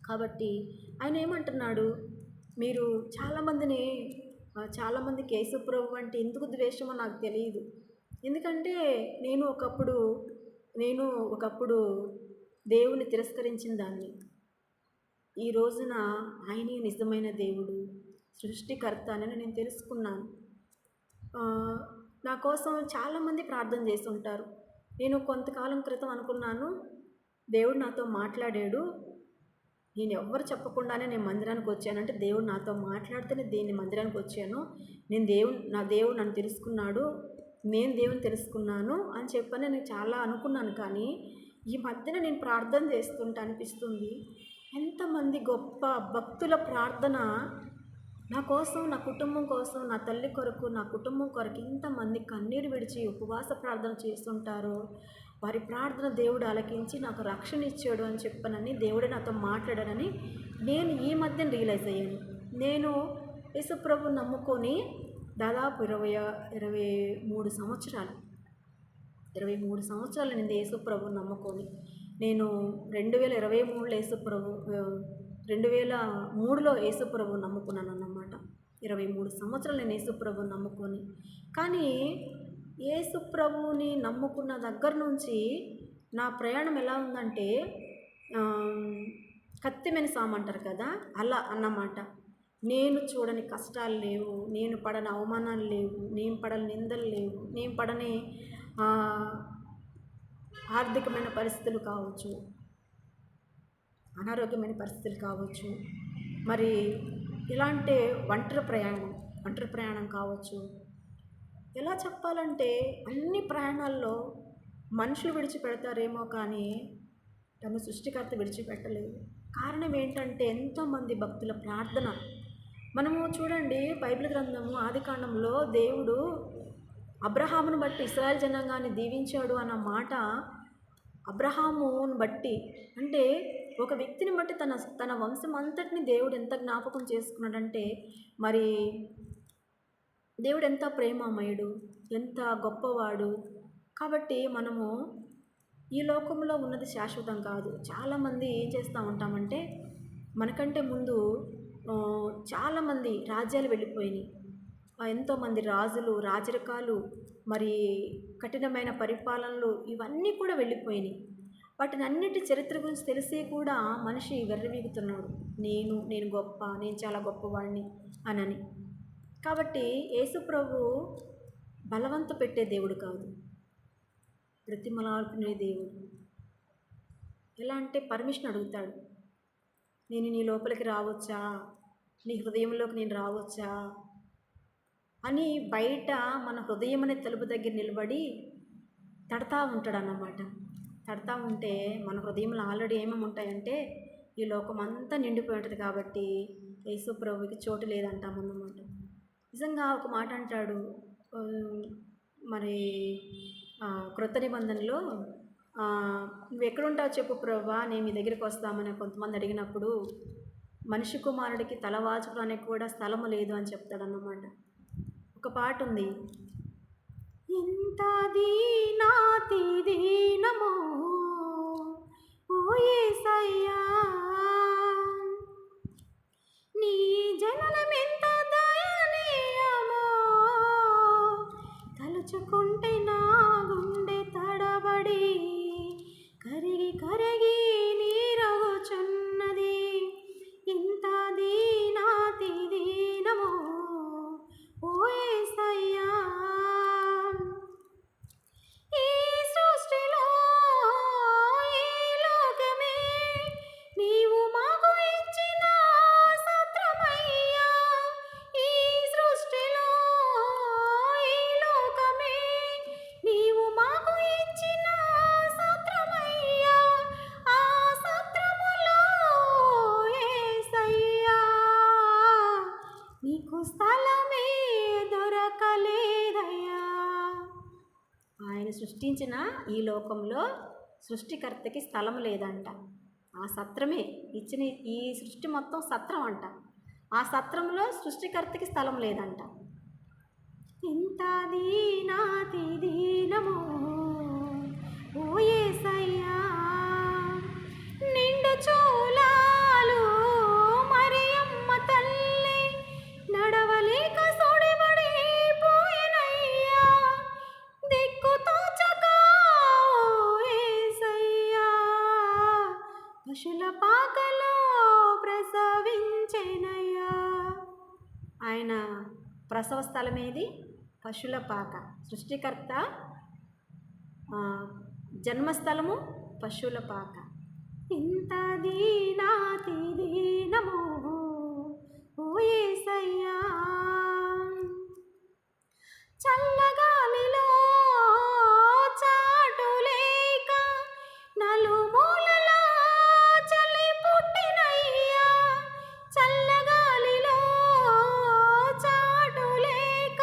S1: కాబట్టి ఆయన ఏమంటున్నాడు? మీరు చాలామందికి యేసుప్రభు అంటే ఎందుకు ద్వేషమో నాకు తెలియదు. ఎందుకంటే నేను ఒకప్పుడు నేను ఒకప్పుడు దేవుని తిరస్కరించిన దాన్ని. ఈ రోజున ఆయనే నిజమైన దేవుడు, సృష్టికర్త అని నేను తెలుసుకున్నాను. నా కోసం చాలామంది ప్రార్థన చేస్తుంటారు. నేను కొంతకాలం క్రితం అనుకున్నాను, దేవుడు నాతో మాట్లాడాడు, నేను ఎవ్వరు చెప్పకుండానే నేను మందిరానికి వచ్చాను. అంటే దేవుడు నాతో మాట్లాడితేనే దీన్ని మందిరానికి వచ్చాను. నా దేవుడు నన్ను తెలుసుకున్నాడు, నేను దేవుని తెలుసుకున్నాను అని చెప్పని నేను చాలా అనుకున్నాను. కానీ ఈ మధ్యన నేను ప్రార్థన చేస్తుంటే అనిపిస్తుంది, ఎంతమంది గొప్ప భక్తుల ప్రార్థన నా కోసం, నా కుటుంబం కోసం, నా తల్లి కొరకు, నా కుటుంబం కొరకు ఇంతమంది కన్నీరు విడిచి ఉపవాస ప్రార్థన చేస్తుంటారో, వారి ప్రార్థన దేవుడు ఆలకించి నాకు రక్షణ ఇచ్చాడు అని చెప్పనని, దేవుడే నాతో మాట్లాడానని నేను ఈ మధ్యన రియలైజ్ అయ్యాను. నేను యేసుప్రభుని నమ్ముకొని దాదాపు 23 సంవత్సరాలు నేను యేసుప్రభుని నమ్ముకొని, నేను 2023లో 2003లో యేసుప్రభుని నమ్ముకున్నాను అన్నమాట. 23 సంవత్సరాలు నేను యేసుప్రభుని నమ్ముకొని. కానీ యేసుప్రభుని నమ్ముకున్న దగ్గర నుంచి నా ప్రయాణం ఎలా ఉందంటే, కత్తిమీద సాము అంటారు కదా, అలా అన్నమాట. నేను చూడని కష్టాలు లేవు, నేను పడని అవమానాలు లేవు, నేను పడని నిందలు లేవు, నేను పడని ఆర్థికమైన పరిస్థితులు కావచ్చు, అనారోగ్యమైన పరిస్థితులు కావచ్చు, మరి ఇలాంటి ఒంటరి ప్రయాణం కావచ్చు. ఎలా చెప్పాలంటే అన్ని ప్రయాణాల్లో మనుషులు విడిచిపెడతారేమో కానీ తను సృష్టికర్త విడిచిపెట్టలేదు. కారణం ఏంటంటే ఎంతోమంది భక్తుల ప్రార్థన. మనము చూడండి, బైబిల్ గ్రంథము ఆదికాండంలో దేవుడు అబ్రహామును బట్టి ఇశ్రాయేల్ జనాంగాన్ని దీవించాడు అన్న మాట అబ్రహామును బట్టి, అంటే ఒక వ్యక్తిని బట్టి తన వంశం అంతటిని దేవుడు ఎంత జ్ఞాపకం చేసుకున్నాడంటే, మరి దేవుడు ఎంత ప్రేమమయుడు, ఎంత గొప్పవాడు. కాబట్టి మనము ఈ లోకంలో ఉన్నది శాశ్వతం కాదు. చాలామంది ఏం చేస్తూ ఉంటామంటే, మనకంటే ముందు చాలామంది రాజ్యాలు వెళ్ళిపోయినాయి. ఎంతోమంది రాజులు, రాజరికాలు, మరి కఠినమైన పరిపాలనలు ఇవన్నీ కూడా వెళ్ళిపోయినాయి. వాటిని అన్నిటి చరిత్ర గురించి తెలిసి కూడా మనిషి వెర్రవీగుతున్నాడు, నేను గొప్ప, నేను చాలా గొప్పవాడిని అనని. కాబట్టి యేసుప్రభు బలవంత పెట్టే దేవుడు కాదు, బ్రతిమలాడుకునే దేవుడు. ఎలా అంటే పర్మిషన్ అడుగుతాడు, నేను నీ లోపలికి రావచ్చా, నీ హృదయంలోకి నేను రావచ్చా అని బయట మన హృదయం అనే తలుపు దగ్గర నిలబడి తడతా ఉంటాడు అన్నమాట. తడతా ఉంటే మన హృదయంలో ఆల్రెడీ ఏమేమి ఉంటాయంటే, ఈ లోకం అంతా నిండిపోయి ఉంటుంది కాబట్టి యేసుప్రభుకి చోటు లేదంటామన్నమాట. నిజంగా ఒక మాట అంటాడు, మరి క్రొత్త నిబంధనలో, నువ్వు ఎక్కడుంటావు చెప్పు ప్రభువా, నేను మీ దగ్గరికి వస్తామని కొంతమంది అడిగినప్పుడు, మనిషి కుమారుడికి తలవాచుకోవడానికి కూడా స్థలము లేదు అని చెప్తాడన్నమాట. ఒక పాట ఉంది, ఎంత దీనాతి దీనమో ఓ యేసయ్యా, నీ జననమెంత దయనీయమో, తలుచుకుంటే నా గుండె తడబడి కరిగి కరిగి నీరగుచున్నది. ఇంత దీనాతి దీనమో ఓ యేసయ్యా, ఈ సృష్టిలో ఈ లోకమే నీవు మాకు ఇచ్చిన సత్రమయ్యా. ఈ సృష్టిలో ఈ లోకమే నీవు మాకు ఇచ్చిన సత్రమయ్యా. ఆ సత్రములో యేసయ్యా నీకు స్థలమే దొరకలేదయ్యా. ఆయన సృష్టించిన ఈ లోకంలో సృష్టికర్తకి స్థలం లేదంట. ఆ సత్రమే ఇచ్చిన, ఈ సృష్టి మొత్తం సత్రం అంట. ఆ సత్రంలో సృష్టికర్తకి స్థలం లేదంట. ఇంత దీనాతి దీనమో ఓ యేసయ్యా, నిండు చూలాలు మరియమ్మ తల్లి నడవలేక సొడిబడిపోయెనయ్యా. దిక్కు తోచక ఓ పాకలో ప్రసవించెనయ్యా. ఆయన ప్రసవ స్థలం ఏది? పశువుల పాక. సృష్టికర్త జన్మస్థలము పశువుల పాక. ఇంత దీనాతి దీనము ఓ యేసయ్యా, చల్లగాలిలో చాటులేక నలుమూలలా చలి పుట్టినయ్యా. చల్లగాలిలో చాటులేక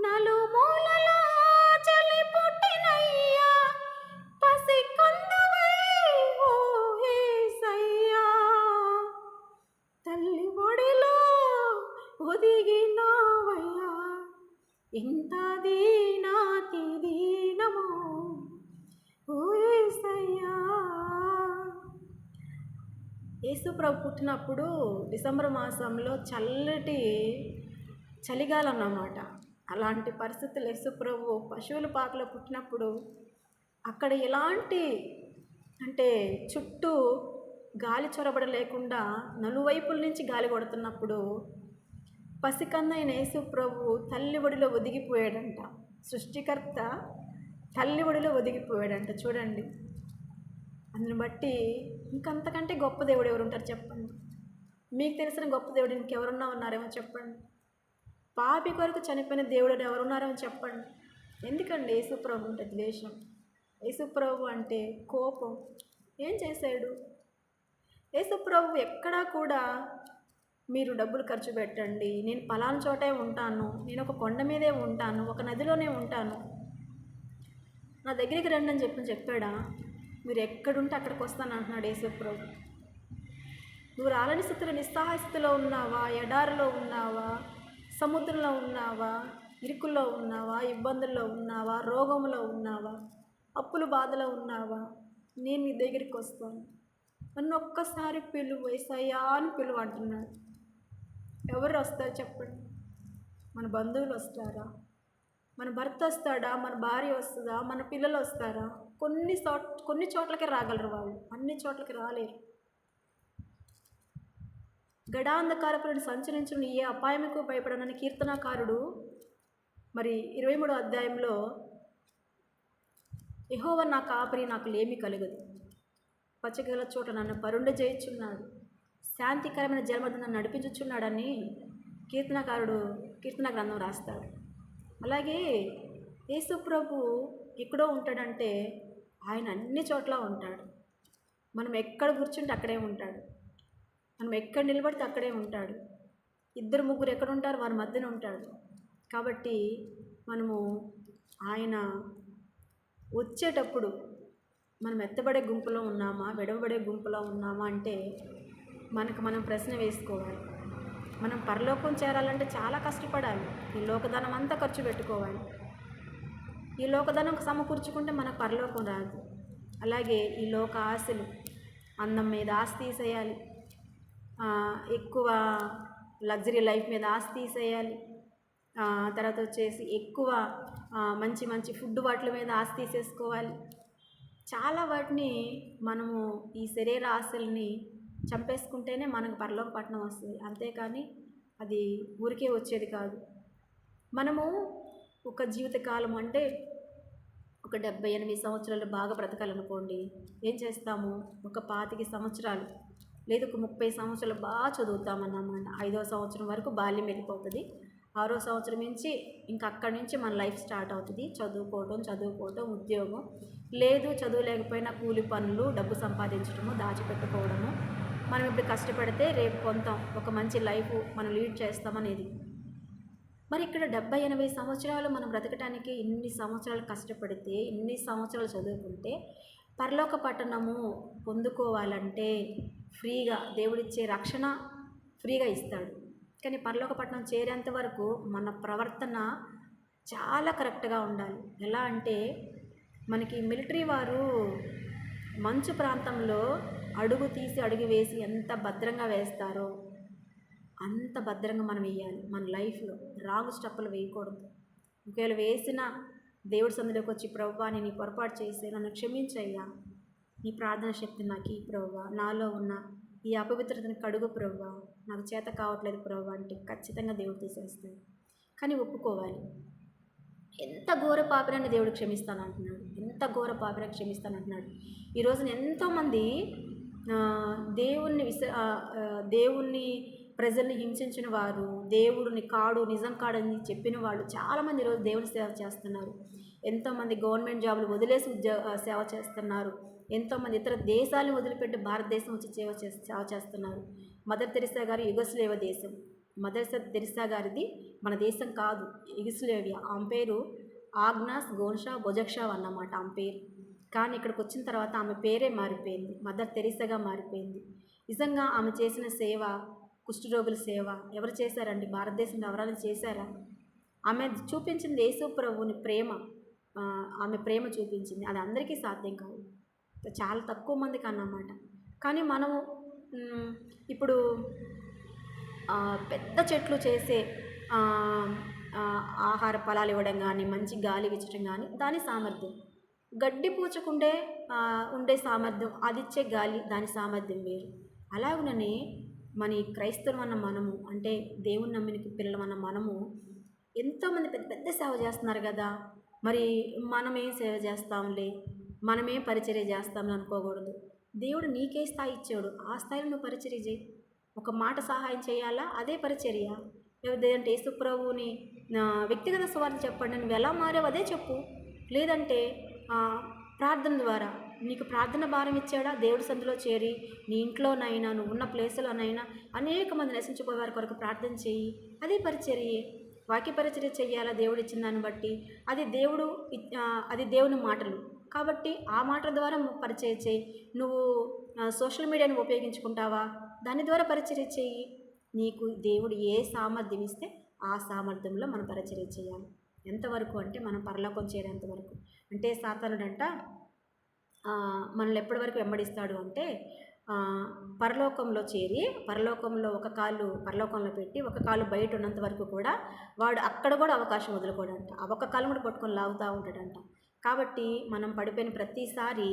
S1: నలుమూలలా చలి పుట్టినయ్యా. పసికందువై ఓ యేసయ్యా, తల్లి ఒడిలో ఒదిగినావయ్యా. ఇంత దీనాతి దీనము ఓ యేసయ్యా. యేసుప్రభు పుట్టినప్పుడు డిసెంబర్ మాసంలో చల్లటి చలిగాలం అన్నమాట. అలాంటి పరిస్థితులు యేసుప్రభు పశువుల పాకలో పుట్టినప్పుడు అక్కడ ఎలాంటి అంటే చుట్టూ గాలి చొరబడ లేకుండా నలువైపుల నుంచి గాలి కొడుతున్నప్పుడు పసికందైన యేసుప్రభు తల్లి ఒడిలో ఒదిగిపోయాడంట. సృష్టికర్త తల్లి ఒడిలో ఒదిగిపోయాడంట. చూడండి, అందుని బట్టి ఇంకంతకంటే గొప్ప దేవుడు ఎవరు ఉంటారు చెప్పండి? మీకు తెలిసిన గొప్ప దేవుడు ఇంకెవరున్నా ఉన్నారేమో చెప్పండి. పాపి కొరకు చనిపోయిన దేవుడు ఎవరున్నారేమో చెప్పండి. ఎందుకండి యేసుప్రభు అంటే ద్వేషం? యేసుప్రభు అంటే కోపం. ఏం చేశాడు? యేసుప్రభు ఎక్కడా కూడా మీరు డబ్బులు ఖర్చు పెట్టండి, నేను పలానా చోటే ఉంటాను, నేను ఒక కొండ మీదే ఉంటాను, ఒక నదిలోనే ఉంటాను, నా దగ్గరికి రండి అని చెప్పాడా? మీరు ఎక్కడుంటే అక్కడికి వస్తాను అంటున్నాడు యేసుప్రభు. నువ్వు రాలని స్థితిలో నిస్సహాయ స్థితిలో ఉన్నావా? ఎడారిలో ఉన్నావా? సముద్రంలో ఉన్నావా? ఇరుకుల్లో ఉన్నావా? ఇబ్బందుల్లో ఉన్నావా? రోగంలో ఉన్నావా? అప్పుల బాధలో ఉన్నావా? నేను నీ దగ్గరికి వస్తాను, నన్ను ఒక్కసారి పిలువు యేసయ్యా అని పిలువు అంటున్నాడు. ఎవరు వస్తారు చెప్పండి? మన బంధువులు వస్తారా? మన భర్త వస్తాడా? మన భార్య వస్తుందా? మన పిల్లలు వస్తారా? కొన్ని చోట్లకే రాగలరు వాళ్ళు, అన్ని చోట్లకి రాలేరు. గడాంధకారపులను సంచరించిన ఏ అపాయముకు భయపడనని కీర్తనాకారుడు మరి 23వ అధ్యాయంలో యెహోవా నా కాపరి, నాకు లేమి కలుగదు, పచ్చగల చోట నన్ను పరుండ చేయుచున్నాడు, శాంతికరమైన జలమధ్య నన్ను నడిపించుచున్నాడని కీర్తన గ్రంథం రాస్తాడు. అలాగే యేసుప్రభు ఎక్కడో ఉంటాడంటే ఆయన అన్ని చోట్ల ఉంటాడు. మనం ఎక్కడ కూర్చుంటే అక్కడే ఉంటాడు, మనం ఎక్కడ నిలబడితే అక్కడే ఉంటాడు. 2-3 ఎక్కడ ఉంటారు? వారి మధ్యన ఉంటాడు. కాబట్టి మనము ఆయన వచ్చేటప్పుడు మనం ఎత్తబడే గుంపులో ఉన్నామా, విడవబడే గుంపులో ఉన్నామా అంటే మనం ప్రశ్న వేసుకోవాలి. మనం పరలోకం చేరాలంటే చాలా కష్టపడాలి. ఈ లోకధనం అంతా ఖర్చు పెట్టుకోవాలి. ఈ లోకధనం సమకూర్చుకుంటే మనకు పరలోకం రాదు. అలాగే ఈ లోక ఆశలు, అందం మీద ఆశ తీసేయాలి, ఎక్కువ లగ్జరీ లైఫ్ మీద ఆశ తీసేయాలి, తర్వాత వచ్చేసి ఎక్కువ మంచి మంచి ఫుడ్ వాటి మీద ఆశ తీసేసుకోవాలి. చాలా వాటిని మనము ఈ శరీర ఆశల్ని చంపేసుకుంటేనే మనకు పరలోక పట్టణం వస్తుంది. అంతేకాని అది ఊరికే వచ్చేది కాదు. మనము ఒక జీవితకాలం అంటే ఒక 78 సంవత్సరాలు బాగా బ్రతకాలనుకోండి, ఏం చేస్తాము? ఒక 25 సంవత్సరాలు లేదు ఒక 30 సంవత్సరాలు బాగా చదువుతామన్నమాట. 5వ సంవత్సరం వరకు బాల్యం వెళ్ళిపోతుంది. 6వ సంవత్సరం నుంచి ఇంకా అక్కడి నుంచి మన లైఫ్ స్టార్ట్ అవుతుంది. చదువుకోవటం, ఉద్యోగం, లేదు చదువు లేకపోయినా కూలి పనులు, డబ్బు సంపాదించడము, దాచిపెట్టుకోవడము. మనం ఇప్పుడు కష్టపడితే రేపు కొంత ఒక మంచి లైఫ్ మనం లీడ్ చేస్తామనేది. మరి ఇక్కడ 70-80 సంవత్సరాలు మనం బ్రతకటానికి ఇన్ని సంవత్సరాలు కష్టపడితే, ఇన్ని సంవత్సరాలు చదువుకుంటే పరలోక పట్టణము పొందుకోవాలంటే ఫ్రీగా దేవుడిచ్చే రక్షణ ఫ్రీగా ఇస్తాడు. కానీ పరలోక పట్టణం చేరేంత వరకు మన ప్రవర్తన చాలా కరెక్ట్గా ఉండాలి. ఎలా అంటే మనకి మిలిటరీ వారు మంచు ప్రాంతంలో అడుగు తీసి అడుగు వేసి ఎంత భద్రంగా వేస్తారో అంత భద్రంగా మనం వేయాలి. మన లైఫ్లో రాంగ్ స్టెప్పులు వేయకూడదు. ఒకవేళ వేసిన దేవుడి సన్నిధిలోకి వచ్చి ప్రభువా నేను ఈ పొరపాటు చేసి నన్ను క్షమించయ్యా, నీ ప్రార్థన శక్తిని నాకు ఈ ప్రభువా, నాలో ఉన్న ఈ అపవిత్రతను కడుగు ప్రభువా, నాకు చేత కావట్లేదు ప్రభువా అంటే ఖచ్చితంగా దేవుడు తీసేస్తాడు. కానీ ఒప్పుకోవాలి. ఎంత ఘోర పాపినని దేవుడు క్షమిస్తానంటున్నాడు, ఎంత ఘోర పాపిని క్షమిస్తానంటున్నాడు. ఈ రోజున ఎంతోమంది దేవుణ్ణి ప్రజల్ని హింసించిన వారు, దేవుడిని కాడు నిజం కాడని చెప్పిన వాళ్ళు చాలామంది ఈరోజు దేవుని సేవ చేస్తున్నారు. ఎంతోమంది గవర్నమెంట్ జాబులు వదిలేసి సేవ చేస్తున్నారు. ఎంతోమంది ఇతర దేశాలను వదిలిపెట్టి భారతదేశం వచ్చి సేవ చేస్తున్నారు. మదర్ తెరిసా గారు యుగస్లేవ దేశం. మదర్ తెరిసా గారిది మన దేశం కాదు, యుగస్లేవియా. ఆమె పేరు ఆగ్నాస్ గోన్షా బొజక్షావ్ అన్నమాట ఆమె పేరు. కానీ ఇక్కడికి వచ్చిన తర్వాత ఆమె పేరే మారిపోయింది, మదర్ తెరిసాగా మారిపోయింది. నిజంగా ఆమె చేసిన సేవ, కుష్ఠరోగుల సేవ ఎవరు చేశారండి? భారతదేశంలో ఎవరైనా చేశారా? ఆమె చూపించింది యేసు ప్రభువుని ప్రేమ, ఆమె ప్రేమ చూపించింది. అది అందరికీ సాధ్యం కాదు, చాలా తక్కువ మందికి అన్నమాట. కానీ మనము ఇప్పుడు పెద్ద చెట్లు చేసే ఆహార ఫలాలు ఇవ్వడం కానీ, మంచి గాలి ఇచ్చడం కానీ దాని సామర్థ్యం. గడ్డి పూచకుండే ఉండే సామర్థ్యం, అది ఇచ్చే గాలి దాని సామర్థ్యం వేరు. అలాగనే మన ఈ క్రైస్తవం అన్న మనము, అంటే దేవుని నమ్మిన పిల్లలమన్న మనము ఎంతోమంది పెద్ద పెద్ద సేవ చేస్తున్నారు కదా. మరి మనమేం సేవ చేస్తాంలే, మనమే పరిచర్య చేస్తామని అనుకోకూడదు. దేవుడు నీకే స్థాయి ఇచ్చాడు, ఆ స్థాయిలో నువ్వు పరిచర్య చేయి. ఒక మాట సహాయం చేయాలా, అదే పరిచర్య. లేదంటే యేసు ప్రభువుని వ్యక్తిగత సువార్త చెప్పండి, నువ్వు ఎలా మారావు అదే చెప్పు. లేదంటే ప్రార్థన ద్వారా నీకు ప్రార్థన భారం ఇచ్చాడా, దేవుడి సందులో చేరి నీ ఇంట్లోనైనా నువ్వు ఉన్న ప్లేసులోనైనా అనేక మంది నశించిపోయే వారి కొరకు ప్రార్థన చేయి, అదే పరిచర్యే. వాక్య పరిచర్య చెయ్యాలా దేవుడు ఇచ్చిన దాన్ని బట్టి, అది దేవుని మాటలు కాబట్టి ఆ మాటల ద్వారా పరిచర్య చేయి. నువ్వు సోషల్ మీడియాని ఉపయోగించుకుంటావా, దాని ద్వారా పరిచర్య చేయి. నీకు దేవుడు ఏ సామర్థ్యం ఇస్తే ఆ సామర్థ్యంలో మనం పరిచర్య చేయాలి. ఎంతవరకు అంటే మనం పరలోకం చేరేంత వరకు. అంటే సాతానుడంట మనల్ని ఎప్పటి వరకు వెంబడిస్తాడు అంటే, పరలోకంలో చేరి పరలోకంలో ఒక కాలు పరలోకంలో పెట్టి ఒక కాలు బయట ఉన్నంత వరకు కూడా వాడు అక్కడ కూడా అవకాశం వదులుకోడంట. ఆ ఒక్క కాలు కూడా పట్టుకొని లాగుతూ ఉంటాడంట. కాబట్టి మనం పడిపోయిన ప్రతిసారి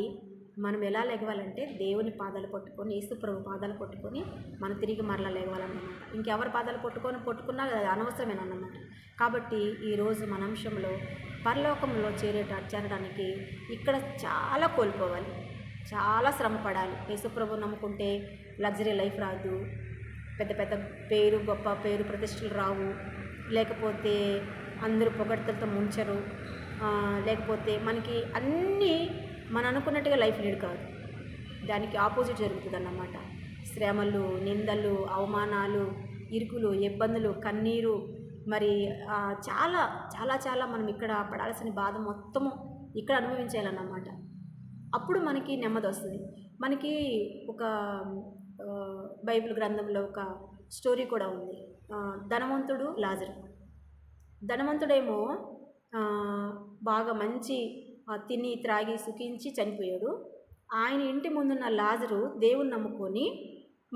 S1: మనం ఎలా లెగవాలంటే దేవుని పాదాలు పట్టుకొని, యేసు ప్రభు పాదాలు పట్టుకొని మనం తిరిగి మరలా లెగవాలన్నమాట. ఇంకెవరి పాదాలు పట్టుకున్నా అది అనవసరమేనన్నమాట. కాబట్టి ఈరోజు మన అంశంలో పరలోకంలో చేరడానికి ఇక్కడ చాలా కోల్పోవాలి, చాలా శ్రమ పడాలి. యేసు ప్రభు నమ్ముకుంటే లగ్జరీ లైఫ్ రాదు, పెద్ద పెద్ద గొప్ప పేరు ప్రతిష్టలు రావు, లేకపోతే అందరూ పొగడ్తలతో ముంచరు, లేకపోతే మనకి అన్నీ మనం అనుకున్నట్టుగా లైఫ్ లీడ్ కాదు, దానికి ఆపోజిట్ జరుగుతుంది అన్నమాట. శ్రమలు, నిందలు, అవమానాలు, ఇరుకులు, ఇబ్బందులు, కన్నీరు, మరి చాలా చాలా చాలా మనం ఇక్కడ పడాల్సిన బాధ మొత్తము ఇక్కడ అనుభవించాలన్నమాట. అప్పుడు మనకి నెమ్మది వస్తుంది. మనకి ఒక బైబిల్ గ్రంథంలో ఒక స్టోరీ కూడా ఉంది, ధనవంతుడు లాజరు. ధనవంతుడేమో బాగా మంచి తిని త్రాగి సుఖించి చనిపోయాడు. ఆయన ఇంటి ముందున్న లాజరు దేవుని నమ్ముకొని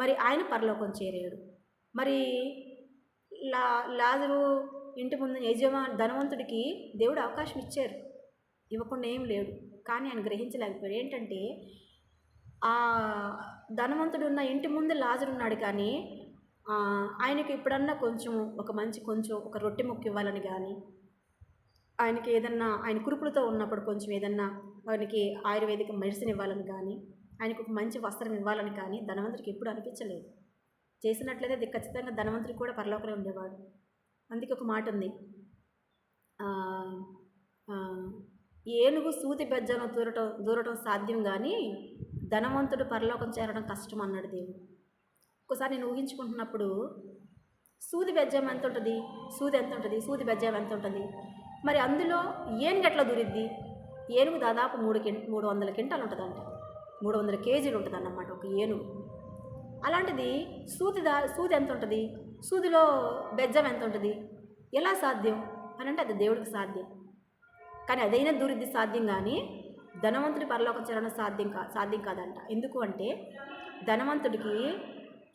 S1: మరి ఆయన పరలోకం చేరాడు. మరి లాజరు ఇంటి ముందు ధనవంతుడికి దేవుడు అవకాశం ఇచ్చారు, ఇవ్వకుండా ఏం లేడు. కానీ ఆయన గ్రహించలేకపోయాడు. ఏంటంటే ఆ ధనవంతుడు ఉన్న ఇంటి ముందు లాజరు ఉన్నాడు, కానీ ఆయనకి ఎప్పుడన్నా కొంచెం ఒక రొట్టె ముక్క ఇవ్వాలని కానీ, ఆయనకి ఏదన్నా ఆయన కురుపులతో ఉన్నప్పుడు కొంచెం ఏదన్నా ఆయనకి ఆయుర్వేదిక మెడిసిన్ ఇవ్వాలని కానీ, ఆయనకు ఒక మంచి వస్త్రం ఇవ్వాలని కానీ ధనవంతుడికి ఎప్పుడు అనిపించలేదు. చేసినట్లయితే అది ఖచ్చితంగా ధనవంతుడికి కూడా పరలోకంలో ఉండేవాడు. అందుకే ఒక మాట ఉంది, ఏనుగు సూది బెజ్జను దూరటం సాధ్యం కానీ ధనవంతుడు పరలోకం చేరడం కష్టం అన్నాడు దేవుడు. ఒకసారి నేను ఊహించుకుంటున్నప్పుడు సూది బెజ్జం ఎంత ఉంటుంది, సూది బెజ్జం ఎంత ఉంటుంది, మరి అందులో ఏనుగు ఎట్లా దూరిద్ది? ఏనుగు దాదాపు 300 క్వింటాలు ఉంటుందంట, 300 కేజీలు ఉంటుంది అన్నమాట ఒక ఏనుగు. అలాంటిది సూది ఎంత ఉంటుంది, సూదిలో బెజ్జం ఎంత ఉంటుంది, ఎలా సాధ్యం అని అంటే అది దేవుడికి సాధ్యం. కానీ అదైనా దూరిద్ది సాధ్యం, కానీ ధనవంతుడి పరలోకం చేరడం సాధ్యం కాదంట. ఎందుకు అంటే ధనవంతుడికి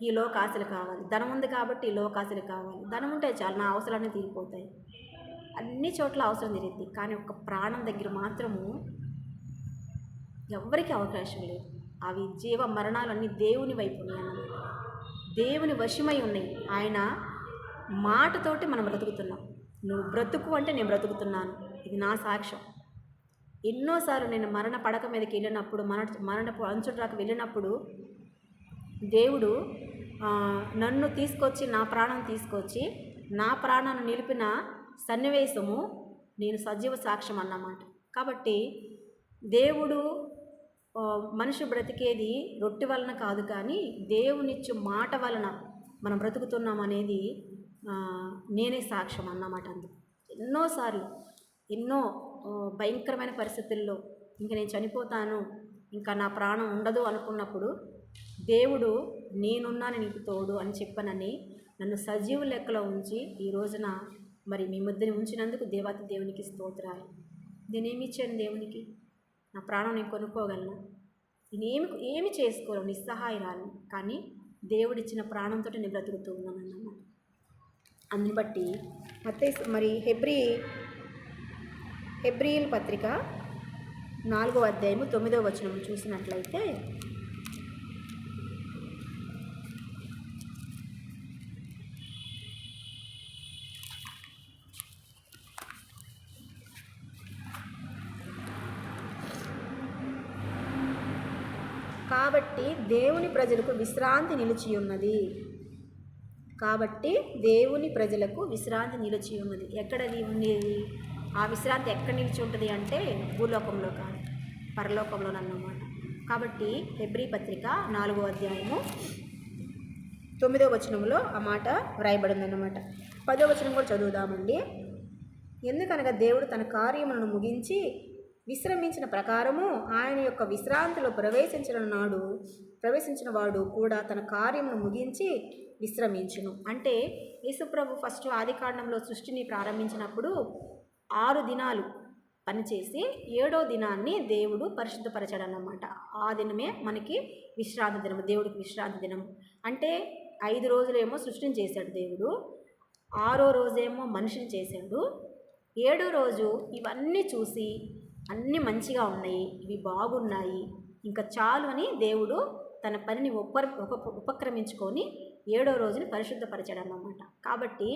S1: ఈ లోకాశలు కావాలి, ధనం ఉంది కాబట్టి ఈ లోకాశలు కావాలి. ధనం ఉంటే చాలు, నా అవసరాన్ని తీరిపోతాయి, అన్ని చోట్ల అవసరం తీరిద్ది. కానీ ఒక ప్రాణం దగ్గర మాత్రము ఎవ్వరికీ అవకాశం లేదు. అవి జీవ మరణాలన్నీ దేవుని వైపు ఉన్నాయన్నమాట. దేవుని వశమై ఉన్నాయి. ఆయన మాటతోటి మనం బ్రతుకుతున్నాం. నువ్వు బ్రతుకు అంటే నేను బ్రతుకుతున్నాను. ఇది నా సాక్ష్యం. ఎన్నోసార్లు నేను మరణ పడక మీదకి వెళ్ళినప్పుడు, మరణపు అంచుడ్రాకు వెళ్ళినప్పుడు దేవుడు నన్ను తీసుకొచ్చి, నా ప్రాణం తీసుకొచ్చి, నా ప్రాణాన్ని నిలిపిన సన్నివేశము నేను సజీవ సాక్ష్యం అన్నమాట. కాబట్టి దేవుడు మనిషి బ్రతికేది రొట్టె వలన కాదు, కానీ దేవునిచ్చు మాట వలన మనం బ్రతుకుతున్నాం అనేది నేనే సాక్ష్యం అన్నమాట. అందుకు ఎన్నోసార్లు ఎన్నో భయంకరమైన పరిస్థితుల్లో ఇంక నేను చనిపోతాను, ఇంకా నా ప్రాణం ఉండదు అనుకున్నప్పుడు దేవుడు నేనున్నాను నీకు తోడు అని చెప్పనని నన్ను సజీవ లెక్కలో ఉంచి ఈ రోజున మరి మీ మధ్యని ఉంచినందుకు దేవాతి దేవునికి స్తోత్రాలు. నేనేమి ఇచ్చాను దేవునికి? నా ప్రాణం నేను కొనుక్కోగలను? నేనేమి ఏమి చేసుకోలేను, నిస్సహాయరాలు. కానీ దేవుడిచ్చిన ప్రాణంతో నేను బ్రతుకుతూ ఉన్నాను అన్నమాట. అందుని బట్టి మరి హెబ్రీయుల పత్రిక 4వ అధ్యాయము 9వ వచనం చూసినట్లయితే, కాబట్టి దేవుని ప్రజలకు విశ్రాంతి నిలిచి ఉన్నది. ఎక్కడది ఉండేది? ఆ విశ్రాంతి ఎక్కడ నిలిచి ఉంటుంది అంటే భూలోకంలో కాదు, పరలోకంలో అన్నమాట. కాబట్టి హెబ్రీ పత్రిక 4వ అధ్యాయము 9వ వచనంలో ఆ మాట వ్రాయబడిందన్నమాట. 10వ వచనం కూడా చదువుదామండి. ఎందుకనగా దేవుడు తన కార్యములను ముగించి విశ్రమించిన ప్రకారము ఆయన యొక్క విశ్రాంతిలో ప్రవేశించిన వాడు కూడా తన కార్యమును ముగించి విశ్రమించును. అంటే యేసుప్రభు ఫస్ట్ ఆదికాండంలో సృష్టిని ప్రారంభించినప్పుడు 6 దినాలు పనిచేసి 7వ దినాన్ని దేవుడు పరిశుద్ధపరచాడన్నమాట. ఆ దినమే మనకి విశ్రాంతి దినము, దేవుడికి విశ్రాంతి దినం. అంటే 5 రోజులేమో సృష్టిని చేశాడు దేవుడు, 6వ రోజేమో మనిషిని చేశాడు, 7వ రోజు ఇవన్నీ చూసి అన్నీ మంచిగా ఉన్నాయి, ఇవి బాగున్నాయి, ఇంకా చాలు అని దేవుడు తన పనిని ఉపక్రమించుకొని 7వ రోజుని పరిశుద్ధపరిచాడు అన్నమాట. కాబట్టి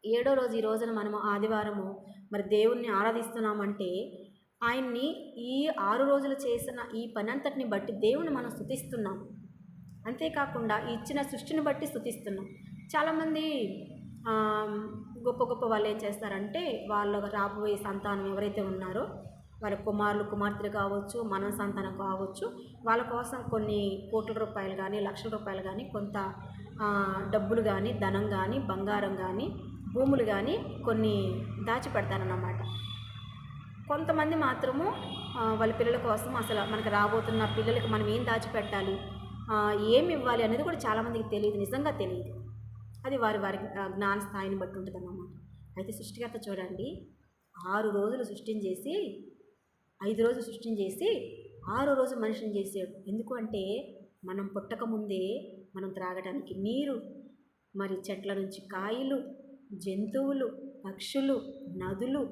S1: 7వ రోజు ఈ రోజున మనము ఆదివారము మరి దేవుణ్ణి ఆరాధిస్తున్నామంటే ఆయన్ని ఈ 6 రోజులు చేసిన ఈ పని అంతటిని బట్టి దేవుణ్ణి మనం స్తుతిస్తున్నాం. అంతేకాకుండా ఇచ్చిన సృష్టిని బట్టి స్తుతిస్తున్నాం. చాలామంది గొప్ప గొప్ప వాళ్ళు ఏం చేస్తారంటే వాళ్ళ రాబోయే సంతానం ఎవరైతే ఉన్నారో వాళ్ళ కుమారులు కుమార్తెలు కావచ్చు, మన సంతానం కావచ్చు, వాళ్ళ కోసం కొన్ని కోట్ల రూపాయలు కానీ లక్షల రూపాయలు కానీ కొంత డబ్బులు కానీ ధనం కానీ బంగారం కానీ భూములు కానీ కొన్ని దాచిపెడతారన్నమాట. కొంతమంది మాత్రము వాళ్ళ పిల్లల కోసం అసలు మనకు రాబోతున్న పిల్లలకి మనం ఏం దాచిపెట్టాలి, ఏమి ఇవ్వాలి అనేది కూడా చాలామందికి తెలియదు, నిజంగా తెలియదు. అది వారి జ్ఞాన స్థాయిని బట్టి ఉంటుంది అన్నమాట. అయితే సృష్టికర్త చూడండి, 6 రోజులు సృష్టిని చేసి 5 రోజులు సృష్టిని చేసి 6వ రోజు మనిషిని చేసాడు. ఎందుకు అంటే మనం పుట్టకముందే మనం త్రాగడానికి నీరు, మరి చెట్ల నుంచి కాయలు, జంతువులు, పక్షులు, నదులు,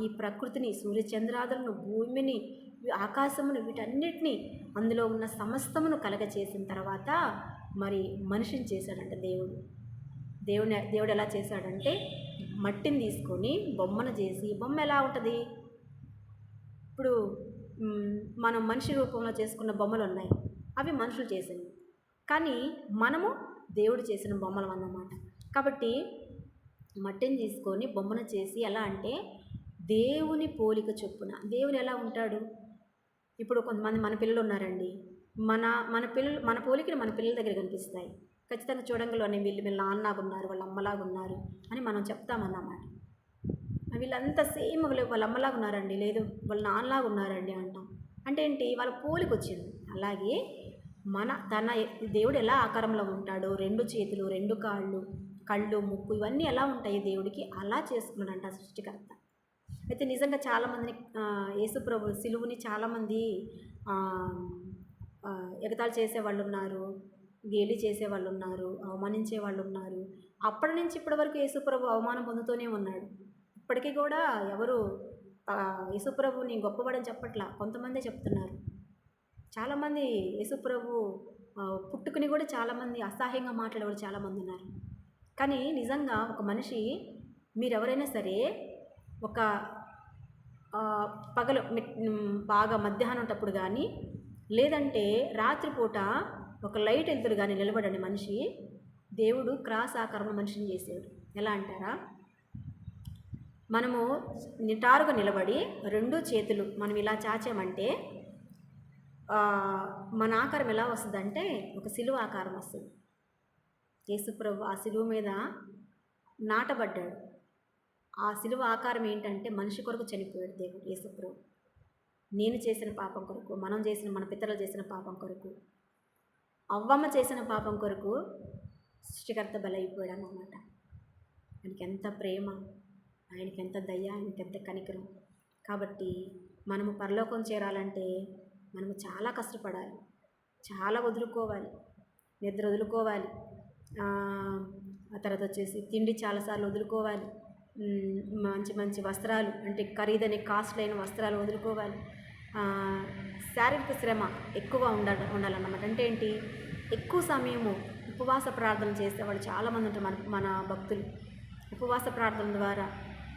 S1: ఈ ప్రకృతిని, సూర్యచంద్రాదులను, భూమిని, ఆకాశమును, వీటన్నిటినీ అందులో ఉన్న సమస్తమును కలగచేసిన తర్వాత మరి మనిషిని చేశాడంట దేవుడు ఎలా చేశాడంటే మట్టిని తీసుకొని బొమ్మను చేసి, బొమ్మ ఎలా ఉంటుంది? ఇప్పుడు మనం మనిషి రూపంలో చేసుకున్న బొమ్మలు ఉన్నాయి, అవి మనుషులు చేసినవి. కానీ మనము దేవుడు చేసిన బొమ్మలు అన్నమాట. కాబట్టి మట్టిని తీసుకొని బొమ్మను చేసి ఎలా అంటే దేవుని పోలిక చొప్పున. దేవుడు ఎలా ఉంటాడు? ఇప్పుడు కొంతమంది మన పిల్లలు ఉన్నారండి, మన పోలికలు మన పిల్లల దగ్గర కనిపిస్తాయి. ఖచ్చితంగా చూడంగానే వీళ్ళ నాన్నలాగా ఉన్నారు, వాళ్ళ అమ్మలాగా ఉన్నారు అని మనం చెప్తామన్నమాట. వీళ్ళంతా సేమ్ వాళ్ళ అమ్మలాగా ఉన్నారండి, లేదు వాళ్ళ నాన్నలాగా ఉన్నారండి అంటాం. అంటే ఏంటి? వాళ్ళ పోలిక వచ్చింది. అలాగే తన దేవుడు ఎలా ఆకారంలో ఉంటాడో, 2 చేతులు, 2 కాళ్ళు, కళ్ళు, ముక్కు ఇవన్నీ ఎలా ఉంటాయి దేవుడికి, అలా చేసుకున్నాడంట సృష్టికర్త. అయితే నిజంగా చాలామందిని యేసుప్రభు సిలువుని చాలామంది ఎగతాళి చేసేవాళ్ళు ఉన్నారు, గేలి చేసేవాళ్ళు ఉన్నారు, అవమానించే వాళ్ళు ఉన్నారు. అప్పటి నుంచి ఇప్పటి వరకు యేసుప్రభు అవమానం పొందుతూనే ఉన్నాడు. ఇప్పటికీ కూడా ఎవరు యేసుప్రభుని గొప్పవాడని చెప్పట్లా, కొంతమందే చెప్తున్నారు. చాలామంది యేసుప్రభు పుట్టుకుని కూడా చాలామంది అసహ్యంగా మాట్లాడేవాళ్ళు చాలామంది ఉన్నారు. కానీ నిజంగా ఒక మనిషి, మీరెవరైనా సరే ఒక పగలు బాగా మధ్యాహ్నం కానీ లేదంటే రాత్రిపూట ఒక లైట్ వెళ్తురు కానీ నిలబడండి మనిషి, దేవుడు క్రాస్ ఆకారంలో మనిషిని చేశాడు. ఎలా అంటారా, మనము నిటారుగా నిలబడి 2 చేతులు మనం ఇలా చాచామంటే మన ఆకారం ఎలా వస్తుందంటే ఒక సిలువ ఆకారం వస్తుంది. యేసుప్రభు ఆ సిలువ మీద నాటబడ్డాడు. ఆ సిలువ ఆకారం ఏంటంటే మనిషి కొరకు చనిపోయాడు దేవుడు యేసుప్రభు. నేను చేసిన పాపం కొరకు, మనం చేసిన, మన పితరులు చేసిన పాపం కొరకు, అవ్వమ్మ చేసిన పాపం కొరకు సృష్టికర్త బలైపోయాడు అన్నమాట. ఆయనకి ఎంత ప్రేమ, ఆయనకి ఎంత దయ, ఆయనకి ఎంత కనికరం. కాబట్టి మనము పరలోకం చేరాలంటే మనము చాలా కష్టపడాలి, చాలా వదులుకోవాలి, నిద్ర వదులుకోవాలి, ఆ తర్వాత వచ్చేసి తిండి చాలాసార్లు వదులుకోవాలి, మంచి మంచి వస్త్రాలు అంటే ఖరీదైన కాస్ట్లీ అయిన వస్త్రాలు వదులుకోవాలి, శారీరక శ్రమ ఎక్కువ ఉండాలన్నమాట. అంటే ఏంటి, ఎక్కువ సమయము ఉపవాస ప్రార్థన చేసేవాళ్ళు చాలామంది ఉంటారు మన భక్తులు. ఉపవాస ప్రార్థన ద్వారా,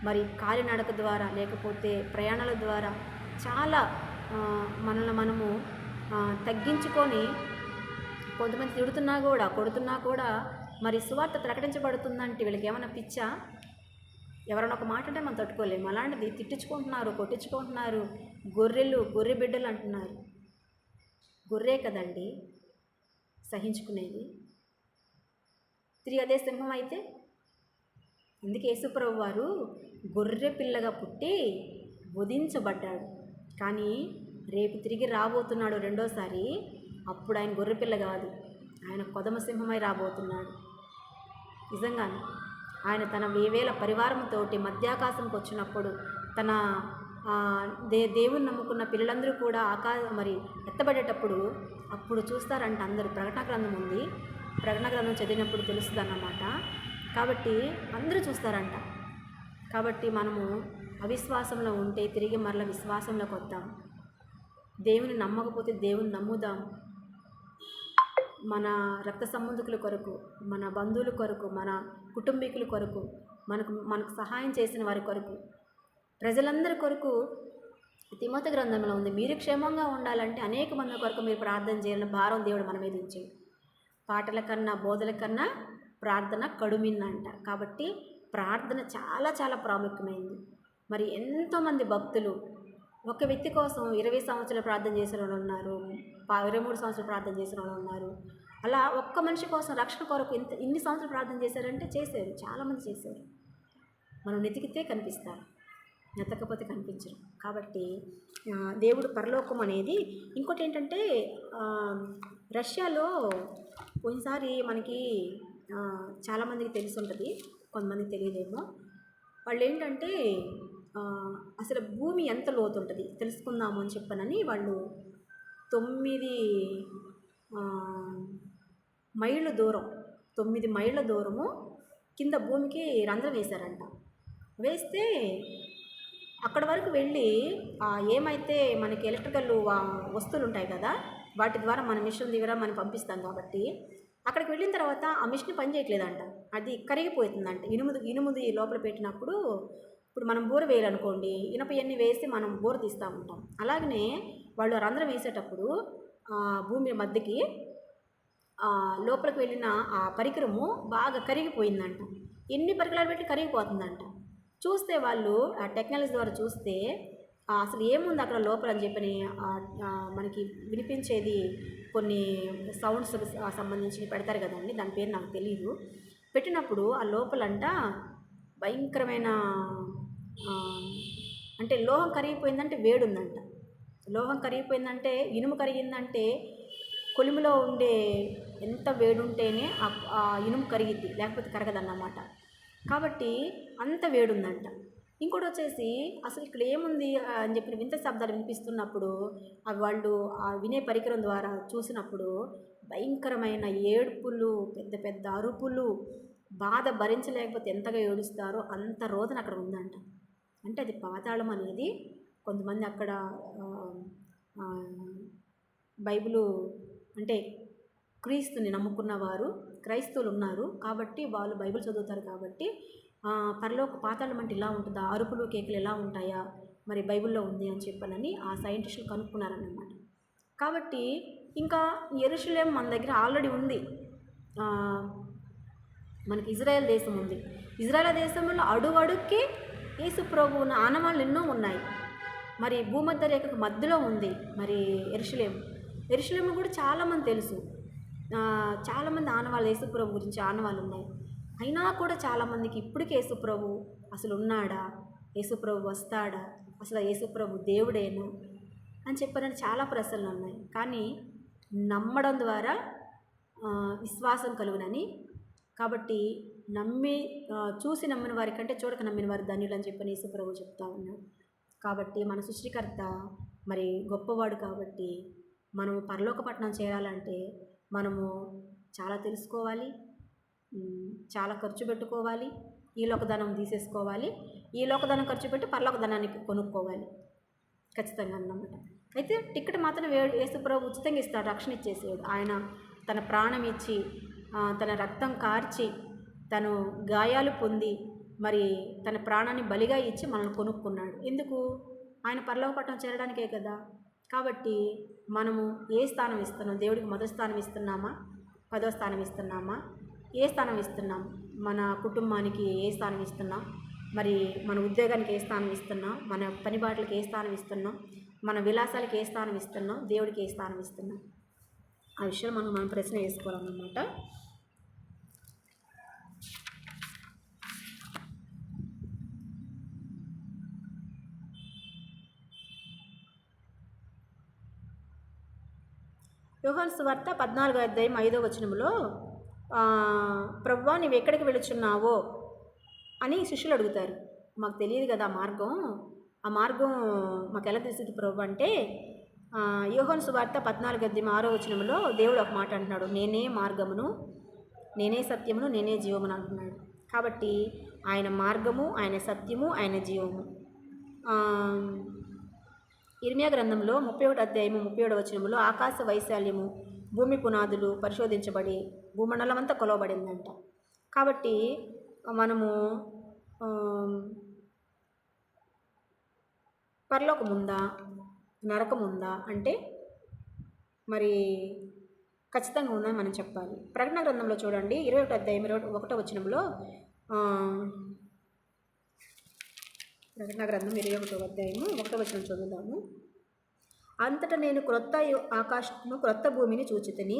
S1: మరి కాలినడక ద్వారా, లేకపోతే ప్రయాణాల ద్వారా చాలా మనల్ని మనము తగ్గించుకొని, కొంతమంది తిడుతున్నా కూడా, కొడుతున్నా కూడా మరి సువార్త ప్రకటించబడుతుందంటే వీళ్ళకి ఏమైనా పిచ్చా? ఎవరైనా ఒక మాట అంటే మనం తట్టుకోలేము. అలాంటిది తిట్టించుకుంటున్నారు, కొట్టించుకుంటున్నారు, గొర్రె బిడ్డలు అంటున్నారు. గొర్రె కదండి సహించుకునేది, తిరిగి అదే సింహం అయితే. అందుకే యేసుప్రభు వారు గొర్రె పిల్లగా పుట్టి వధించబడ్డాడు. కానీ రేపు తిరిగి రాబోతున్నాడు రెండోసారి, అప్పుడు ఆయన గొర్రెపిల్ల కాదు, ఆయన కొదమ సింహమై రాబోతున్నాడు. నిజంగానే ఆయన తన వేవేల పరివారంతో మధ్యాకాశంకి వచ్చినప్పుడు తన దేవుని నమ్ముకున్న పిల్లలందరూ కూడా మరి ఎత్తబడేటప్పుడు అప్పుడు చూస్తారంట అందరూ. ప్రకటన గ్రంథం ఉంది, ప్రకటన గ్రంథం చదివినప్పుడు తెలుస్తుంది అన్నమాట. కాబట్టి అందరూ చూస్తారంట. కాబట్టి మనము అవిశ్వాసంలో ఉంటే తిరిగి మరల విశ్వాసంలోకి వద్దాం. దేవుని నమ్మకపోతే దేవుని నమ్ముదాం. మన రక్త సంబంధికుల కొరకు, మన బంధువుల కొరకు, మన కుటుంబీకుల కొరకు, మనకు సహాయం చేసిన వారి కొరకు, ప్రజలందరి కొరకు తిమోతి గ్రంథంలో ఉంది, మీరు క్షేమంగా ఉండాలంటే అనేక మంది కొరకు మీరు ప్రార్థన చేయాలని భారం దేవుడు మన మీద ఉంచాడు. పాటల కన్నా బోధల కన్నా ప్రార్థన కడుమిన్నంట. కాబట్టి ప్రార్థన చాలా చాలా ప్రాముఖ్యమైంది. మరి ఎంతోమంది భక్తులు ఒక వ్యక్తి కోసం 20 సంవత్సరాలు ప్రార్థన చేసిన వాళ్ళు ఉన్నారు, 23 సంవత్సరాలు ప్రార్థన చేసిన వాళ్ళు ఉన్నారు. అలా ఒక్క మనిషి కోసం రక్షణ కొరకు ఇన్ని సంవత్సరాలు ప్రార్థన చేశారంటే చేశారు, చాలామంది చేశారు. మనం వెతికితే కనిపిస్తారు, వెతకపోతే కనిపించరు. కాబట్టి దేవుడు పరలోకం అనేది ఇంకోటి ఏంటంటే, రష్యాలో కొన్నిసారి మనకి చాలామందికి తెలిసి ఉంటుంది, కొంతమందికి తెలియదేమో. వాళ్ళు ఏంటంటే అసలు భూమి ఎంత లోతు ఉంటుంది తెలుసుకుందాము అని చెప్పనని వాళ్ళు 9 మైళ్ళ దూరం, 9 మైళ్ళ దూరము కింద భూమికి రంధ్రం వేశారంట. వేస్తే అక్కడ వరకు వెళ్ళి ఏమైతే మనకి ఎలక్ట్రికల్ వస్తువులు ఉంటాయి కదా, వాటి ద్వారా మన మిషన్ దగ్గర మనం పంపిస్తాం. కాబట్టి అక్కడికి వెళ్ళిన తర్వాత ఆ మిషన్ పని చేయట్లేదంట, అది కరిగిపోతుందంట. ఇనుముది లోపల పెట్టినప్పుడు, ఇప్పుడు మనం బోర వేయాలనుకోండి, ఇనప ఇవన్నీ వేసి మనం బోర తీస్తూ ఉంటాం. అలాగనే వాళ్ళు రంధ్రం వేసేటప్పుడు భూమి మధ్యకి లోపలికి వెళ్ళిన ఆ పరికరము బాగా కరిగిపోయిందంట. ఎన్ని పరికరాలు పెట్టి కరిగిపోతుందంట. చూస్తే వాళ్ళు ఆ టెక్నాలజీ ద్వారా చూస్తే అసలు ఏముంది అక్కడ లోపల అని చెప్పని మనకి వినిపించేది కొన్ని సౌండ్స్ సంబంధించి పెడతారు కదండి, దాని పేరు నాకు తెలియదు. పెట్టినప్పుడు ఆ లోపలంట భయంకరమైన అంటే లోహం కరిగిపోయిందంటే వేడుందంట. లోహం కరిగిపోయిందంటే, ఇనుము కరిగిందంటే కొలిమిలో ఉండే ఎంత వేడుంటేనే ఆ ఇనుము కరిగిద్ది, లేకపోతే కరగదన్నమాట. కాబట్టి అంత వేడుందంట. ఇంకోటి వచ్చేసి అసలు ఇక్కడ ఏముంది అని చెప్పిన వింత శబ్దాలు వినిపిస్తున్నప్పుడు అవి వాళ్ళు ఆ వినే పరికరం ద్వారా చూసినప్పుడు భయంకరమైన ఏడుపులు, పెద్ద పెద్ద అరుపులు, బాధ భరించలేకపోతే ఎంతగా ఏడుస్తారో అంత రోదన అక్కడ ఉందంట. అంటే అది పాతాళం అనేది కొంతమంది అక్కడ ఆ, బైబిలు అంటే క్రీస్తుని నమ్ముకున్న వారు క్రైస్తవులు ఉన్నారు కాబట్టి వాళ్ళు బైబిల్ చదువుతారు కాబట్టి పరలోక పాతాళం అంటే ఇలా ఉంటుందా, అరుపులు కేకులు ఎలా ఉంటాయా, మరి బైబిల్లో ఉంది అని చెప్పానని ఆ సైంటిస్టులు కనుక్కున్నారన్నమాట. కాబట్టి ఇంకా యెరూషలేం మన దగ్గర ఆల్రెడీ ఉంది. మనకి ఇజ్రాయెల్ దేశం ఉంది. ఇజ్రాయెల్ దేశంలో అడుగడుక్కి యేసు ప్రభువున ఆనవాళ్ళు ఎన్నో ఉన్నాయి. మరి భూమధ్య రేఖకు మధ్యలో ఉంది మరి యెరూషలేం కూడా చాలామంది తెలుసు. చాలామంది ఆనవాళ్ళు యేసుప్రభు గురించి ఆనవాళ్ళు ఉన్నాయి. అయినా కూడా చాలామందికి ఇప్పటికీ యేసుప్రభు అసలు ఉన్నాడా, యేసుప్రభు వస్తాడా, అసలు యేసుప్రభు దేవుడేనా అని చెప్పారని చాలా ప్రశ్నలు ఉన్నాయి. కానీ నమ్మడం ద్వారా విశ్వాసం కలుగునని, కాబట్టి చూసి నమ్మిన వారి కంటే చూడక నమ్మిన వారు ధన్యులు అని చెప్పని యేసుప్రభు చెప్తా ఉన్నాడు. కాబట్టి మన సృష్టికర్త మరి గొప్పవాడు. కాబట్టి మనము పరలోక పట్టణం చేరాలంటే మనము చాలా తెలుసుకోవాలి, చాలా ఖర్చు పెట్టుకోవాలి, ఈ లోకధనం తీసేసుకోవాలి, ఈ లోకధనం ఖర్చు పెట్టి పరలోక ధనాన్ని కొనుక్కోవాలి ఖచ్చితంగా అన్నమాట. అయితే టికెట్ మాత్రం యేసుప్రభు ఉచితంగా ఇస్తాడు, రక్షణ ఇచ్చేసేవాడు. ఆయన తన ప్రాణం ఇచ్చి తన రక్తం కార్చి తను గాయాలు పొంది మరి తన ప్రాణాన్ని బలిగా ఇచ్చి మనల్ని కొనుక్కున్నాడు. ఎందుకు? ఆయన పరలోక పట్టణం చేరడానికే కదా. కాబట్టి మనము ఏ స్థానం ఇస్తున్నాం? దేవుడికి మొదటి స్థానం ఇస్తున్నామా, 10వ స్థానం ఇస్తున్నామా, ఏ స్థానం ఇస్తున్నాం? మన కుటుంబానికి ఏ స్థానం ఇస్తున్నాం, మరి మన ఉద్యోగానికి ఏ స్థానం ఇస్తున్నాం, మన పని బాటలకు ఏ స్థానం ఇస్తున్నాం, మన విలాసాలకు ఏ స్థానం ఇస్తున్నాం, దేవుడికి ఏ స్థానం ఇస్తున్నాం? ఆ విషయం మనం ప్రశ్న వేసుకోవాలన్నమాట. యోహాను సువార్త 14వ అధ్యాయం 5వ వచనంలో ప్రభువా నీవు ఎక్కడికి వెళుచున్నావో అని శిష్యులు అడుగుతారు. మాకు తెలియదు కదా ఆ మార్గం మాకు ఎలా తెలిసింది ప్రభు అంటే, యోహాను సువార్త 14వ అధ్యాయం 6వ వచనంలో దేవుడు ఒక మాట అంటున్నాడు, నేనే మార్గమును, నేనే సత్యమును, నేనే జీవమును అంటున్నాడు. కాబట్టి ఆయన మార్గము, ఆయన సత్యము, ఆయన జీవము. ఇర్మియా గ్రంథంలో 31వ అధ్యాయము 37వ వచనంలో ఆకాశ వైశాల్యము, భూమి పునాదులు పరిశోధించబడి భూమండలం అంతా కొలవబడిందంట. కాబట్టి మనము పరలోకముందా, నరకముందా అంటే మరి ఖచ్చితంగా ఉందని మనం చెప్పాలి. ప్రకటన గ్రంథంలో చూడండి 21వ అధ్యాయం 21వ వచనంలో ప్రకటన గ్రంథం 21వ అధ్యాయము 1వ వచనం చదువుదాము. అంతటా నేను క్రొత్త ఆకాశమును క్రొత్త భూమిని చూచితిని,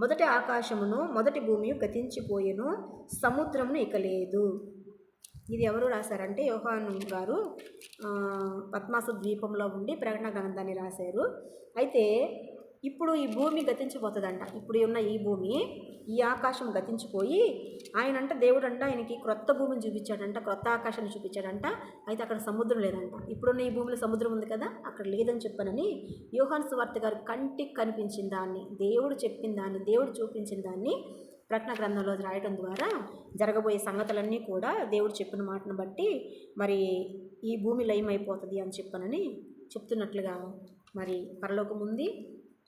S1: మొదటి ఆకాశమును మొదటి భూమియు గతించిపోయెను, సముద్రమును ఇక లేదు. ఇది ఎవరు రాశారంటే యోహాను గారు పద్మాసు ద్వీపంలో ఉండి ప్రకటన గ్రంథాన్ని రాశారు. అయితే ఇప్పుడు ఈ భూమి గతించిపోతుందంట. ఇప్పుడు ఉన్న ఈ భూమి, ఈ ఆకాశం గతించిపోయి దేవుడు ఆయనకి క్రొత్త భూమిని చూపించాడంట, క్రొత్త ఆకాశాన్ని చూపించాడంట. అయితే అక్కడ సముద్రం లేదంట. ఇప్పుడున్న ఈ భూమిలో సముద్రం ఉంది కదా, అక్కడ లేదని చెప్పానని యోహాను సువార్త గారు కంటికి కనిపించిన దాన్ని, దేవుడు చెప్పిన దాన్ని, దేవుడు చూపించిన దాన్ని ప్రకటన గ్రంథంలో రాయడం ద్వారా జరగబోయే సంగతులన్నీ కూడా దేవుడు చెప్పిన మాటను బట్టి మరి ఈ భూమి లయమైపోతుంది అని చెప్పానని చెప్తున్నట్లుగా మరి పరలోకం ఉంది,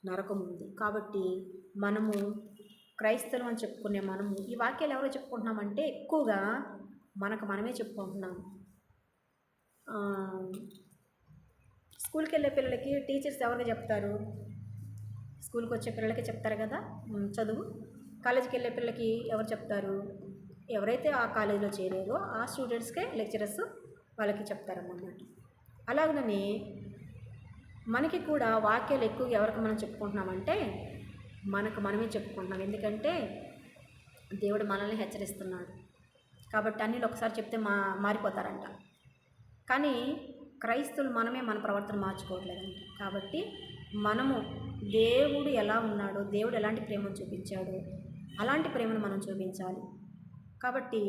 S1: నరకం ఉంది. కాబట్టి మనము క్రైస్తవం అని చెప్పుకునే మనము ఈ వాక్యాలు ఎవరో చెప్పుకుంటున్నామంటే ఎక్కువగా మనమే చెప్పుకుంటున్నాము. స్కూల్కి వెళ్ళే పిల్లలకి టీచర్స్ ఎవరికి చెప్తారు? స్కూల్కి వచ్చే పిల్లలకి చెప్తారు కదా చదువు. కాలేజీకి వెళ్ళే పిల్లలకి ఎవరు చెప్తారు? ఎవరైతే ఆ కాలేజీలో చేరారో ఆ స్టూడెంట్స్కే లెక్చరర్స్ వాళ్ళకి చెప్తారన్నమాట. అలాగనే మనకి కూడా వాక్యాలు ఎక్కువగా ఎవరికి మనం చెప్పుకుంటున్నామంటే మనమే చెప్పుకుంటున్నాం. ఎందుకంటే దేవుడు మనల్ని హెచ్చరిస్తున్నాడు కాబట్టి అన్నీ ఒకసారి చెప్తే మారిపోతారంట. కానీ క్రైస్తవులు మనమే మన ప్రవర్తన మార్చుకోవట్లేదంట. కాబట్టి మనము దేవుడు ఎలా ఉన్నాడో, దేవుడు ఎలాంటి ప్రేమను చూపించాడో అలాంటి ప్రేమను మనం చూపించాలి. కాబట్టి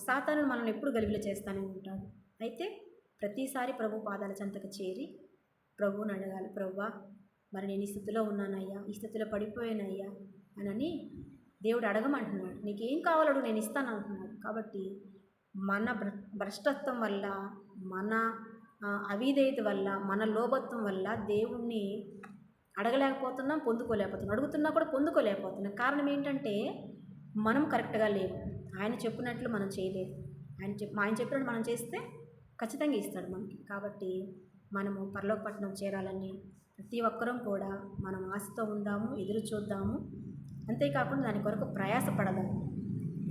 S1: సాతాను మనల్ని ఎప్పుడు గలిబిలి చేస్తూనే ఉంటాడు. అయితే ప్రతిసారి ప్రభు పాదాల చెంతకు చేరి ప్రభువుని అడగాలి, ప్రభువా మరి నేను ఈ స్థితిలో ఉన్నానయ్యా, ఈ స్థితిలో పడిపోయానయ్యా అని దేవుడు అడగమంటున్నాడు. నీకేం కావాలడు నేను ఇస్తాను అంటున్నాడు. కాబట్టి మన భ్రష్టత్వం వల్ల మన అవిధేయత వల్ల, మన లోభత్వం వల్ల దేవుణ్ణి అడగలేకపోతున్నాం, పొందుకోలేకపోతున్నాం. అడుగుతున్నా కూడా పొందుకోలేకపోతున్నాం. కారణం ఏంటంటే మనం కరెక్ట్గా లేవు. ఆయన చెప్పినట్లు మనం చేయలేదు. ఆయన చెప్పినట్టు మనం చేస్తే ఖచ్చితంగా ఇస్తాడు మనకి. కాబట్టి మనము పరలోక పట్టణం చేరాలని ప్రతి ఒక్కరం కూడా మనం ఆశతో ఉందాము, ఎదురు చూద్దాము. అంతేకాకుండా దాని కొరకు ప్రయాసపడదాము.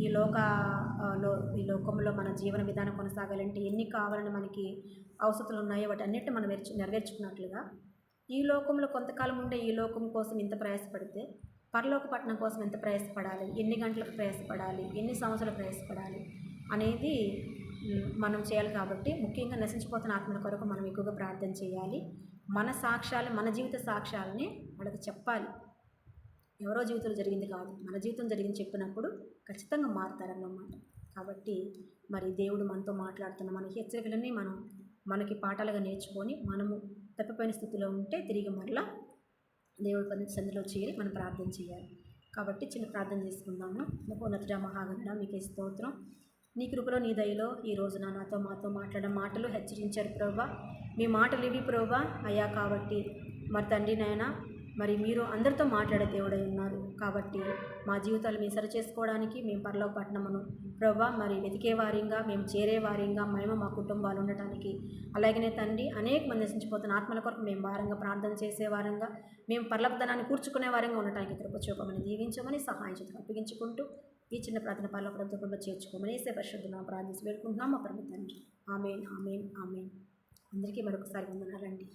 S1: ఈ లోకంలో మన జీవన విధానం కొనసాగాలంటే ఎన్ని కావాలని మనకి అవసరాలు ఉన్నాయో వాటి అన్నిటిని మనం నెరవేర్చుకున్నట్లుగా ఈ లోకంలో కొంతకాలం ఉండే ఈ లోకం కోసం ఇంత ప్రయాసపడితే పరలోక పట్టణం కోసం ఎంత ప్రయాసపడాలి, ఎన్ని గంటలకు ప్రయాసపడాలి, ఎన్ని సంవత్సరాలు ప్రయాసపడాలి అనేది మనం చేయాలి. కాబట్టి ముఖ్యంగా నశించిపోతున్న ఆత్మల కొరకు మనం ఎక్కువగా ప్రార్థన చేయాలి. మన జీవిత సాక్ష్యాలని వాళ్ళకి చెప్పాలి. ఎవరో జీవితంలో జరిగింది కాదు, మన జీవితం జరిగింది చెప్పినప్పుడు ఖచ్చితంగా మారుతారన్నమాట. కాబట్టి మరి దేవుడు మనతో మాట్లాడుతున్న మన హెచ్చరికలన్నీ మనకి పాఠాలుగా నేర్చుకొని మనము తప్పిపోయిన స్థితిలో ఉంటే తిరిగి మరలా దేవుడి సన్నిధిలో చేరి మనం ప్రార్థన చేయాలి. కాబట్టి చిన్న ప్రార్థన చేసుకుందాము. ఉన్నతుడా మహాగణుడా, మీకే స్తోత్రం. నీ కృపలో నీ దయలో ఈ రోజున మాతో మాట్లాడిన మాటలు హెచ్చరించారు ప్రభువా. మీ మాటలు ఇవి ప్రభువా అయ్యా. కాబట్టి మరి తండ్రి నాయన, మరి మీరు అందరితో మాట్లాడే దేవుడై ఉన్నారు. కాబట్టి మా జీవితాలు మేము సరి చేసుకోవడానికి మేము పరలోక పట్టణమును ప్రభువా మరి వెతికే వారంగా, మేము చేరే వారంగా, మేము మా కుటుంబాలు ఉండటానికి, అలాగనే తండ్రి అనేక మంది నశించిపోతున్న ఆత్మల కొరకు మేము వారంగా ప్రార్థన చేసే వారంగా, మేము పరలోక ధనాన్ని కూర్చుకునే వారంగా ఉండటానికి కృప చూపమని దీవించమని సహాయం చేతులు అప్పగించుకుంటూ ఈ చిన్న ప్రార్థన పరలోక ప్రభుత్వంలో చేర్చుకోమని యేసే పరిశుద్ధ ప్రార్థించి వేడుకుంటున్నాం మా పరమ తండ్రి. ఆమేన్, ఆమేన్, ఆమేన్. అందరికీ మరొకసారి వందనాలండి.